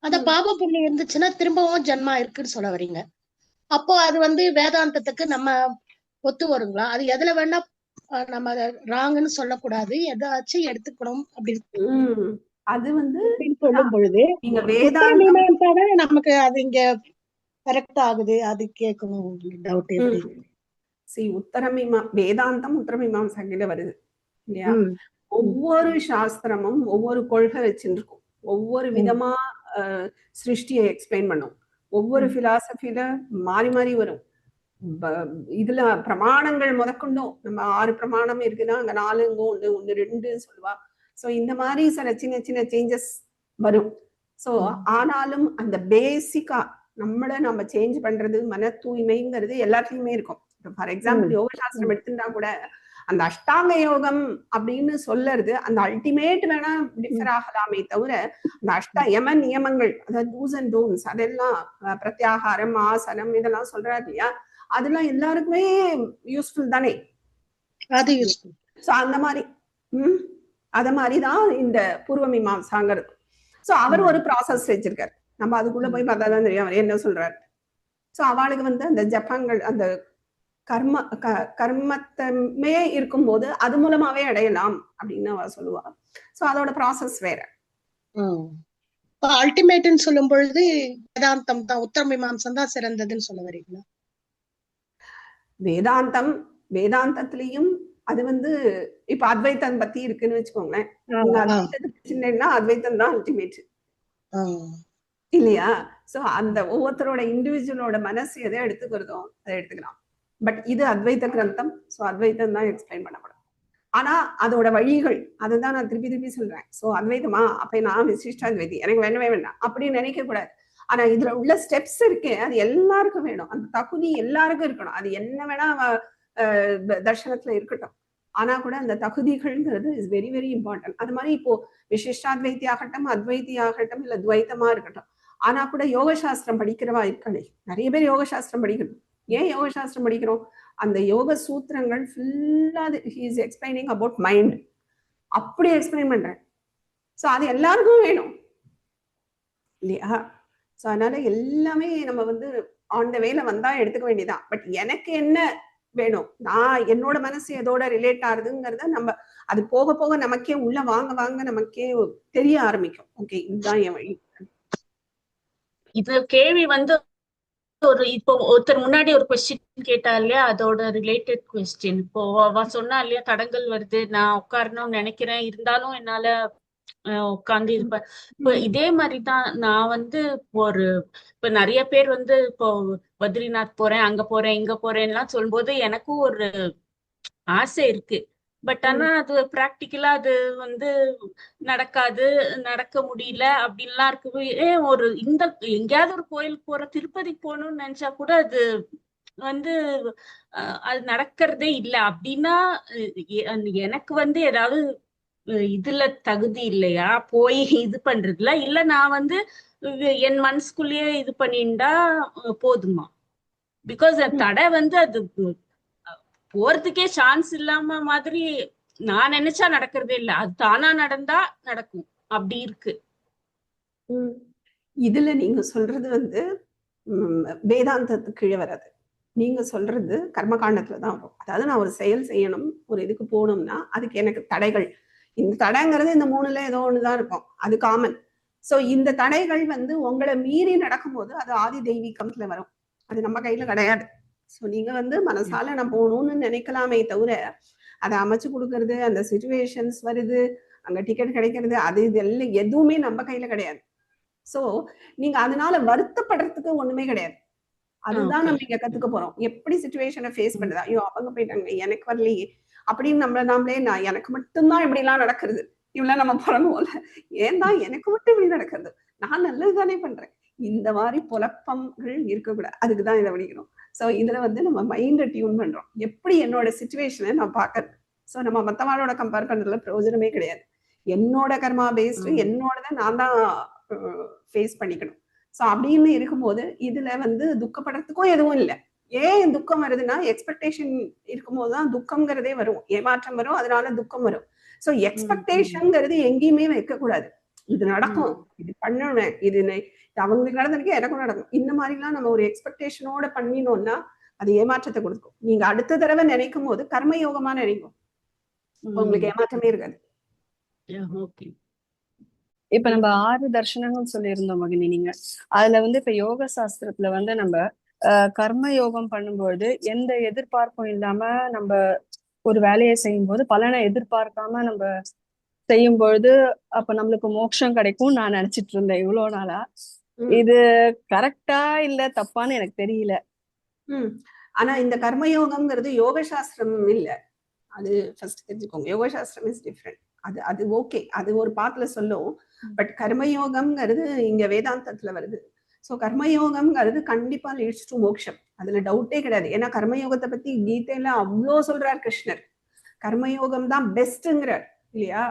அந்த பாப புண்ணியம் இருந்துச்சுன்னா திரும்பவும் ஜென்மா இருக்குன்னு சொல்ல வரீங்க. அப்போ அது வேதாந்தத்துக்கு நம்ம ஒத்து வருங்களா? அது எதுல வேணா நம்ம ராங்குன்னு சொல்லக்கூடாது, எதாச்சும் எடுத்துக்கணும் அப்படின்னு அது சொல்லும் பொழுது மீமாம்சாவே நமக்கு அது இங்க கரெக்ட் ஆகுது, அது கேட்கணும் டவுட். வேதாந்தம் உத்தரமீமாம்சா கிட்ட வருது இல்லையா. ஒவ்வொரு சாஸ்திரமும் ஒவ்வொரு கொள்கை வச்சுருக்கும், ஒவ்வொரு விதமா சிருஷ்டியை எக்ஸ்பிளைன் பண்ணும், ஒவ்வொரு பிலாசபில மாறி மாறி வரும். இதுல பிரமாணங்கள் முதற்கொண்டும் நம்ம 6 பிரமாணம் இருக்குன்னா அங்க 4 1 2 சொல்லுவா. சோ இந்த மாதிரி சில சின்ன சின்ன சேஞ்சஸ் வரும். சோ ஆனாலும் அந்த பேசிக்கா நம்ம சேஞ்ச் பண்றது, மன தூய்மைங்கிறது எல்லாத்துலயுமே இருக்கும். ஃபார் எக்ஸாம்பிள் யோக சாஸ்திரம் எடுத்துட்டா கூட அந்த அஷ்டாங்க யோகம் அப்படின்னு சொல்லறது அந்த அல்டிமேட் வேணா டிஃபர் ஆகலாமே தவிர, அந்த யம நியமங்கள், அதாவது டூஸ் அண்ட் டோன்ஸ், அதெல்லாம் பிரத்யாகாரம், ஆசனம் இதெல்லாம் சொல்றாரு இல்லையா, அதெல்லாம் எல்லாருக்குமே யூஸ்ஃபுல் தானே. அது யூஸ்ஃபுல். சோ அந்த மாதிரி அத மாதிரிதான் இந்த பூர்வ மீமாம்சாங்கிறது. சோ அவர் ஒரு ப்ராசஸ் வச்சிருக்காரு, நம்ம அதுக்குள்ள போய் பார்த்தாதான் தெரியும் அவர் என்ன சொல்றாரு. சோ அவளுக்கு அந்த ஜப்பங்கள், அந்த கர்மத்தமே இருக்கும்போது அது மூலமாவே அடையலாம் அப்படின்னு அவ சொல்லுவா. சோ அதோட ப்ராசஸ் வேற. அல்டிமேட்னு சொல்லும் பொழுது வேதாந்தம் தான், உத்தர மீமாம்சம் தான் சிறந்ததுன்னு சொல்ல வரீங்களா? வேதாந்தத்திலையும் அது வந்து இப்ப அத்வைத்தம் பத்தி இருக்குன்னு வச்சுக்கோங்களேன். நீங்க அத்வைத்தத்துக்கு சின்னன்னா அத்வைத்தம் தான் அல்டிமேட் இல்லையா? சோ அந்த ஒவ்வொருத்தரோட இண்டிவிஜுவலோட மனசு எதை எடுத்துக்கிறதோ அதை எடுத்துக்கலாம். பட் இது அத்வைத்த கிரந்தம். சோ அத்வைத்தம் தான் எக்ஸ்பிளைன் பண்ணப்படும். ஆனா அதோட வழிகள் அதுதான் நான் திருப்பி திருப்பி சொல்றேன். சோ அத்வைத்தமா அப்ப நான் விசிஷ்டாத்வைதி எனக்கு வேணவே வேண்டாம் அப்படின்னு நினைக்க கூடாது. ஆனா இதுல உள்ள ஸ்டெப்ஸ் இருக்கு, அது எல்லாருக்கும் வேணும். அந்த தகுதி எல்லாருக்கும் இருக்கணும். அது என்ன வேணா தர்ஷனத்துல இருக்கட்டும். ஆனா கூட அந்த தகுதிகள்ங்கிறது இஸ் வெரி வெரி இம்பார்ட்டன்ட். அது மாதிரி இப்போ விசிஷ்டாத்வைத்தி ஆகட்டும், அத்வைத்தி ஆகட்டும், இல்ல துவைத்தமா இருக்கட்டும். ஆனா கூட யோக சாஸ்திரம் படிக்கிறவா இருக்காளே, நிறைய பேர் யோக சாஸ்திரம் படிக்கணும். ஏன் யோக சாஸ்திரம் படிக்கிறோம்? அந்த யோக சூத்திரங்கள் ஃபுல்லா he is explaining about mind. அப்படி எக்ஸ்பிளைன் பண்றேன். சோ அது எல்லாருக்கும் வேணும் இல்லையா? சோ அதனால எல்லாமே நம்ம வந்து ஆன் த வேல வந்தா எடுத்துக்க வேண்டியதான். பட் எனக்கு என்ன வேணும், நான் என்னோட மனசு எதோட ரிலேட் ஆகுதுங்கிறத நம்ம அது போக போக நமக்கே உள்ள வாங்க வாங்க நமக்கே தெரிய ஆரம்பிக்கும். ஓகே இதுதான் என் வழி. இது கேள்வி வந்து ஒரு இப்போ ஒருத்தர் முன்னாடி ஒரு கொஸ்டின் கேட்டா இல்லையா, அதோட ரிலேட்டட் கொஸ்டின். இப்போ அவ சொன்னா இல்லையா, தடங்கள் வருது, நான் உட்காரணும்னு நினைக்கிறேன், இருந்தாலும் என்னால உட்கார்ந்து இருப்பேன். இப்போ இதே மாதிரிதான் நான் வந்து இப்ப நிறைய பேர் வந்து இப்போ பத்ரிநாத் போறேன், அங்க போறேன், இங்க போறேன்லாம் சொல்லும்போது எனக்கும் ஒரு ஆசை இருக்கு. பட் ஆனா அது பிராக்டிக்கலா அது வந்து நடக்க முடியல அப்படின்லாம் இருக்கு. எங்கேயாவது ஒரு கோயிலுக்கு போற, திருப்பதிக்கு போகணும்னு நினைச்சா கூட அது வந்து அது நடக்கிறதே இல்லை. அப்படின்னா எனக்கு வந்து ஏதாவது இதுல தகுதி இல்லையா போய் இது பண்றதுல? இல்ல நான் வந்து என் மனசுக்குள்ளேயே இது பண்ணிண்டா போதுமா? பிகாஸ் தடை வந்து அது போறதுக்கே சான்ஸ் இல்லாம மாதிரி நான் நினைச்சா நடக்கிறதே இல்லை. அது தானா நடந்தா நடக்கும், அப்படி இருக்கு. இதுல நீங்க சொல்றது வந்து வேதாந்தத்துக்கு கீழே வராது. நீங்க சொல்றது கர்மகாண்டத்துலதான் வரும். அதாவது நான் ஒரு செயல் செய்யணும், ஒரு இதுக்கு போகணும்னா அதுக்கு எனக்கு தடைகள், இந்த தடைங்கிறது இந்த 3ல ஏதோ ஒண்ணுதான் இருக்கும், அது காமன். சோ இந்த தடைகள் வந்து உங்களை மீறி நடக்கும்போது அது ஆதி தெய்வீகத்துல வரும். அது நம்ம கையில கிடையாது. சோ நீங்க வந்து மனசால நான் போகணும்னு நினைக்கலாமே தவிர அதை அமைச்சு கொடுக்கறது, அந்த சிச்சுவேஷன்ஸ் வருது, அங்க டிக்கெட் கிடைக்கிறது, அது இதெல்லாம் எதுவுமே நம்ம கையில கிடையாது. சோ நீங்க அதனால வருத்தப்படுறதுக்கு ஒண்ணுமே கிடையாது. அதுதான் நம்ம இங்க கத்துக்க போறோம். எப்படி சிச்சுவேஷனை ஃபேஸ் பண்ணுதா, ஐயோ அவங்க போயிட்டாங்க எனக்கு வரலையே அப்படின்னு நாமளே நான் எனக்கு மட்டும்தான் இப்படி எல்லாம் நடக்கிறது இவ்வளவு நம்ம புறணும்ல, ஏன் தான் எனக்கு மட்டும் இப்படி நடக்கிறது, நான் நல்லதுதானே பண்றேன், இந்த மாதிரி புலப்பங்கள் இருக்கக்கூடாது. அதுக்குதான் இதை படிக்கிறோம். சோ இதுல வந்து நம்ம மைண்டை டியூன் பண்றோம், எப்படி என்னோட சிச்சுவேஷனை நான் பாக்குறது. சோ நம்ம மத்தவாளோட கம்பேர் பண்றதுல பிரயோஜனமே கிடையாது. என்னோட கர்மா பேஸ்டு என்னோடத நான் தான் ஃபேஸ் பண்ணிக்கணும். சோ அப்படின்னு இருக்கும்போது இதுல வந்து துக்கப்படுறதுக்கும் எதுவும் இல்லை. ஏன் துக்கம் வருதுன்னா எக்ஸ்பெக்டேஷன் இருக்கும்போது தான் துக்கம்ங்கிறதே வரும், ஏமாற்றம் வரும், அதனால துக்கம் வரும். சோ எக்ஸ்பெக்டேஷன்ங்கிறது எங்கேயுமே வைக்க கூடாது. இது நடக்கும், இது பண்ணணும், இது அவங்களுக்கு நடந்திருக்கு எனக்கும் நடக்கும், இந்த மாதிரிலாம் நம்ம ஒரு எக்ஸ்பெக்டேஷனோட பண்ணினோம்னா அது ஏமாற்றத்தை கொடுக்கும். நீங்க அடுத்த தடவை நினைக்கும் போது கர்மயோகமா நினைக்கும், உங்களுக்கு ஏமாற்றமே இருக்காது. இப்ப நம்ம 6 தர்ஷனங்கள் சொல்லியிருந்தோம் மகினி. நீங்க அதுல வந்து இப்ப யோக சாஸ்திரத்துல வந்து நம்ம கர்ம யோகம் பண்ணும்போது எந்த எதிர்பார்ப்பும் இல்லாம நம்ம ஒரு வேலையை செய்யும் போது பலனை எதிர்பார்க்காம நம்ம செய்யும் பொழுது அப்ப நம்மளுக்கு மோட்சம் கிடைக்கும் நான் நினைச்சிட்டு இருந்தேன் இவ்வளவு நாளா. இது கரெக்டா இல்ல தப்பான்னு எனக்கு தெரியல. ஆனா இந்த கர்மயோகம்ங்கிறது யோக சாஸ்திரம் இல்ல, அது ஃபர்ஸ்ட் தெரிஞ்சுக்கோங்க. யோக சாஸ்திரம் இஸ் டிஃப்ரெண்ட். அது ஓகே, அது ஒரு பாட்டுல சொல்லும். பட் கர்மயோகம்ங்கிறது இங்க வேதாந்தத்துல வருது. சோ கர்மயோகம்ங்கிறது கண்டிப்பா லீட்ஸ் டு மோட்சம், அதுல டவுட்டே கிடையாது. ஏன்னா கர்மயோகத்தை பத்தி கீதையில அவ்வளோ சொல்றார் கிருஷ்ணர். கர்மயோகம் தான் பெஸ்ட்ங்கிறார் இல்லையா?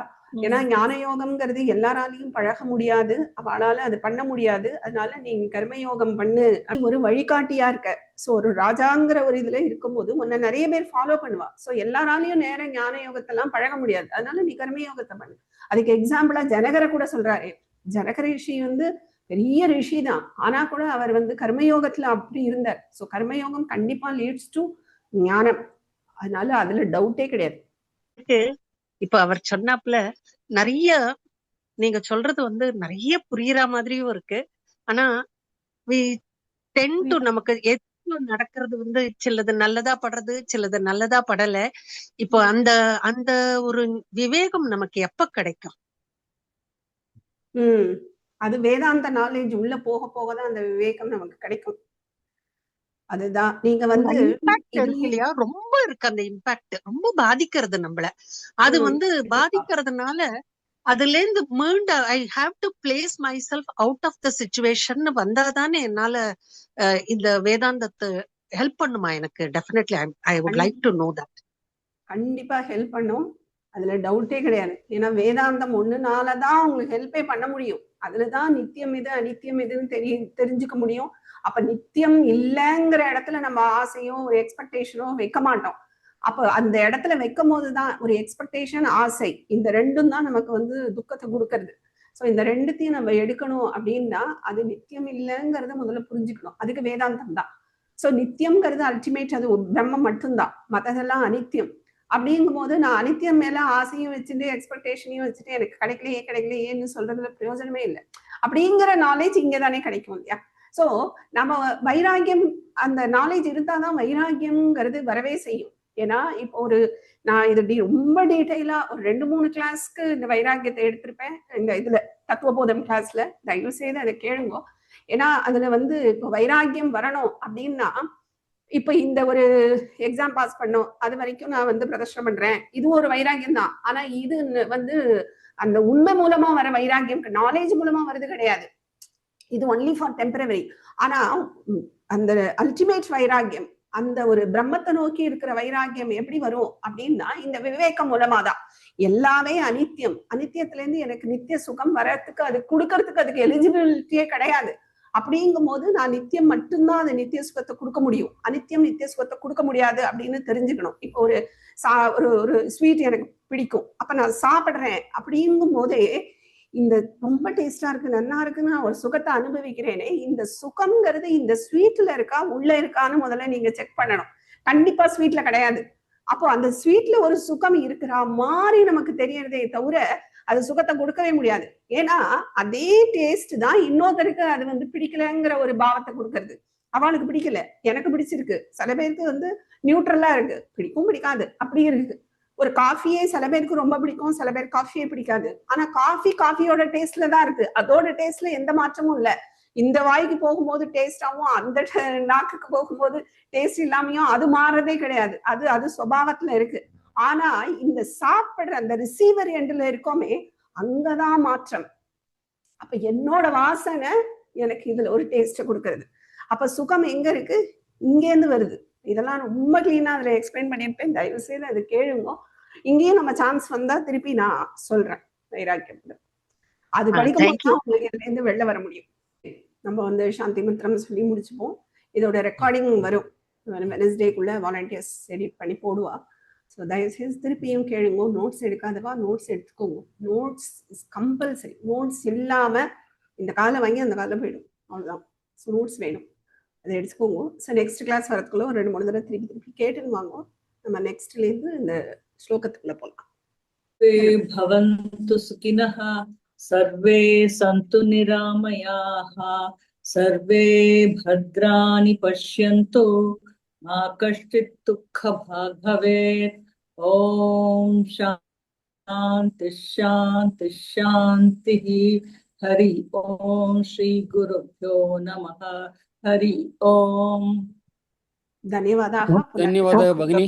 ஏன்னா ஞான யோகம்ங்கிறது எல்லாராலையும் பழக முடியாது, அவளால அது பண்ண முடியாது. அதனால நீங்க கர்மயோகம் பண்ணு ஒரு வழிகாட்டியா இருக்க. சோ ஒரு ராஜாங்கிற ஒரு இதுல இருக்கும்போது முன்ன நிறைய பேர் ஃபாலோ பண்ணுவா. சோ எல்லாராலையும் நேரம் ஞான யோகத்தை எல்லாம் பழக முடியாது, அதனால நீ கர்மயோகத்தை பண்ணு. அதுக்கு எக்ஸாம்பிளா ஜனகரை கூட சொல்றாரு. ஜனக ரிஷி வந்து பெரிய ரிஷி தான், ஆனா கூட அவர் வந்து கர்மயோகத்துல அப்படி இருந்தார். சோ கர்மயோகம் கண்டிப்பா லீட்ஸ் டு ஞானம். அதனால அதுல டவுட்டே கிடையாது. இப்ப அவர் சொன்னாப்புல நிறைய நீங்க சொல்றது வந்து நிறைய புரியுற மாதிரியும் இருக்கு. ஆனா நமக்கு நடக்கிறது வந்து சிலது நல்லதா படுறது, சிலது நல்லதா படல. இப்போ அந்த அந்த ஒரு விவேகம் நமக்கு எப்ப கிடைக்கும்? அது வேதாந்த நாலேஜ் உள்ள போக போகதான் அந்த விவேகம் நமக்கு கிடைக்கும். அதுதான் நீங்க வந்து இல்லையா, ரொம்ப இருக்கு அந்த இம்பாக்ட், ரொம்ப பாதிக்கிறது நம்மள. அது வந்து பாதிக்கிறதுனால அதுல இருந்து மீண்ட I have to place myself out of the situation வந்தாதானே என்னால இந்த வேதாந்தத்தை ஹெல்ப் பண்ணுமா எனக்கு? Definitely I would like to know that. கண்டிப்பா ஹெல்ப் பண்ணும், அதுல டவுட்டே கிடையாது. ஏன்னா வேதாந்தம் ஒண்ணுனாலதான் உங்களுக்கு ஹெல்ப்பே பண்ண முடியும். அதுலதான் நித்தியம் எது அனித்தியம் எதுன்னு தெரிஞ்சுக்க முடியும். அப்ப நித்தியம் இல்லைங்கிற இடத்துல நம்ம ஆசையோ ஒரு எக்ஸ்பெக்டேஷனோ வைக்க மாட்டோம். அப்ப அந்த இடத்துல வைக்கும் போதுதான் ஒரு எக்ஸ்பெக்டேஷன், ஆசை, இந்த ரெண்டும் தான் நமக்கு வந்து துக்கத்தை கொடுக்கறது. ஸோ இந்த ரெண்டுத்தையும் நம்ம எடுக்கணும் அப்படின்னா அது நித்தியம் இல்லைங்கிறத முதல்ல புரிஞ்சுக்கணும். அதுக்கு வேதாந்தம் தான். ஸோ நித்தியம்ங்கிறது அல்டிமேட், அது பிரம்மம் மட்டும்தான், மற்றதெல்லாம் அனித்தியம். அப்படிங்கும் போது நான் அனித்தியம் மேல ஆசையும் வச்சுட்டு எக்ஸ்பெக்டேஷனையும் வச்சுட்டு எனக்கு கிடைக்கலையேன்னு சொல்றதுல பிரயோஜனமே இல்லை. அப்படிங்கிற நாலேஜ் இங்கதானே கிடைக்கும் இல்லையா? சோ நம்ம வைராகியம், அந்த நாலேஜ் இருந்தாதான் வைராகியம்ங்கிறது வரவே செய்யும். ஏன்னா இப்போ நான் இது ரொம்ப டீட்டெயிலா ஒரு 2-3 கிளாஸ்க்கு இந்த வைராகியத்தை எடுத்திருப்பேன் இந்த இதுல தத்துவபோதம் கிளாஸ்ல. தயவு செய்து அதை கேளுங்க. ஏன்னா அதுல வந்து இப்போ வைராகியம் வரணும் அப்படின்னா, இப்ப இந்த ஒரு எக்ஸாம் பாஸ் பண்ணோம், அது வரைக்கும் நான் வந்து பிரதர்ஷனம் பண்றேன், இது ஒரு வைராகியம் தான். ஆனா இது வந்து அந்த உண்மை மூலமா வர வைராகியம், நாலேஜ் மூலமா வருது கிடையாது. இது ஒன்லி ஃபார் டெம்பரவரி. ஆனா அந்த அல்டிமேட் வைராகியம், அந்த ஒரு பிரம்மத்தை நோக்கி இருக்கிற வைராகியம் எப்படி வரும் அப்படின்னா இந்த விவேகம் மூலமாதான். எல்லாமே அனித்தியம், அனித்தியத்துல இருந்து எனக்கு நித்திய சுகம் வரத்துக்கு, அது கொடுக்கறதுக்கு அதுக்கு எலிஜிபிலிட்டியே கிடையாது. அப்படிங்கும் போது நான் நித்தியம் மட்டும்தான் அது நித்திய சுகத்தை கொடுக்க முடியும், அனித்தியம் நித்திய சுகத்தை கொடுக்க முடியாது அப்படின்னு தெரிஞ்சுக்கணும். இப்போ ஒரு ஸ்வீட் எனக்கு பிடிக்கும், அப்ப நான் சாப்பிடுறேன். அப்படிங்கும் போதே இந்த ரொம்ப டேஸ்டா இருக்கு, நல்லா இருக்குன்னு நான் ஒரு சுகத்தை அனுபவிக்கிறேனே, இந்த சுகம்ங்கிறது இந்த ஸ்வீட்ல இருக்கா உள்ள இருக்கான்னு முதல்ல நீங்க செக் பண்ணணும். கண்டிப்பா ஸ்வீட்ல கிடையாது. அப்போ அந்த ஸ்வீட்ல ஒரு சுகம் இருக்கிற மாதிரி நமக்கு தெரியறதே தவிர அது சுகத்தை கொடுக்கவே முடியாது. ஏன்னா அதே டேஸ்ட் தான் இன்னொருத்தருக்கு அது வந்து பிடிக்கலங்கிற ஒரு பாவத்தை கொடுக்கறது. அவளுக்கு பிடிக்கல, எனக்கு பிடிச்சிருக்கு. சில பேருக்கு வந்து நியூட்ரலா இருக்கு, பிடிக்கும் பிடிக்காது அப்படி இருக்கு. ஒரு காஃபியே சில பேருக்கு ரொம்ப பிடிக்கும், சில பேர் காஃபியே பிடிக்காது. ஆனா காஃபியோட டேஸ்ட்ல தான் இருக்கு, அதோட டேஸ்ட்ல எந்த மாற்றமும் இல்லை. இந்த வாய்க்கு போகும்போது டேஸ்டாவும் அந்த நாக்குக்கு போகும்போது டேஸ்ட் இல்லாமையும் அது மாறதே கிடையாது. அது சுபாவத்துல இருக்கு. ஆனா இந்த சாப்பிடுற அந்த ரிசீவர் எண்ட்ல இருக்கோமே, அங்கதான் மாற்றம். அப்ப என்னோட வாசனை எனக்கு இதுல ஒரு டேஸ்ட கொடுக்கறது. அப்ப சுகம் எங்க இருக்கு? இங்கேருந்து வருது. இதெல்லாம் ரொம்ப கிளீனா அதுல எக்ஸ்பிளைன் பண்ணியிருப்பேன், தயவு செய்து அது கேளுங்க. இங்கேயும் நம்ம சான்ஸ் வந்தா திருப்பி நான் சொல்றேன் வைராக்கியம். அது படிக்கும்போது உங்களுக்கு இதுல இருந்து வெளில வர முடியும். நம்ம வந்து சாந்தி மந்திரம் சொல்லி முடிச்சுப்போம். இதோட ரெக்கார்டிங் வரும் வெனஸ்டேக்குள்ள, வாலண்டியர்ஸ் எடிட் பண்ணி போடுவா. ஸோ தயவுசெய்து திருப்பியும் கேளுங்க. நோட்ஸ் எடுக்காதவா நோட்ஸ் எடுத்துக்கோங்க. Notes is compulsory. நோட்ஸ் இல்லாம இந்த காலம் வாங்கி அந்த காலம் போயிடும், அவ்வளவுதான். ஸோ நோட்ஸ் வேணும், அதை எடுத்துக்கோங்க. ஸோ நெக்ஸ்ட் கிளாஸ் வரதுக்குள்ள ஒரு 2-3 தடவை திருப்பி கேட்டுன்னு வாங்க. நம்ம நெக்ஸ்ட்ல இருந்து இந்த ஸ்லோகத்துக்குள்ள போகலாம். பவந்து சுகினஹ சர்வே சந்து நிராமயாஹ சர்வே பத்ராணி பஷ்யந்து மா கஷ்டித் துக்கபாக் பவேத். ஓம் சாந்தி சாந்தி சாந்தி. ஹரி ஓம். ஸ்ரீ குருப்யோ நமஹ. ஹரி ஓம். ಧನ್ಯವಾದ ಭಗಿನಿ.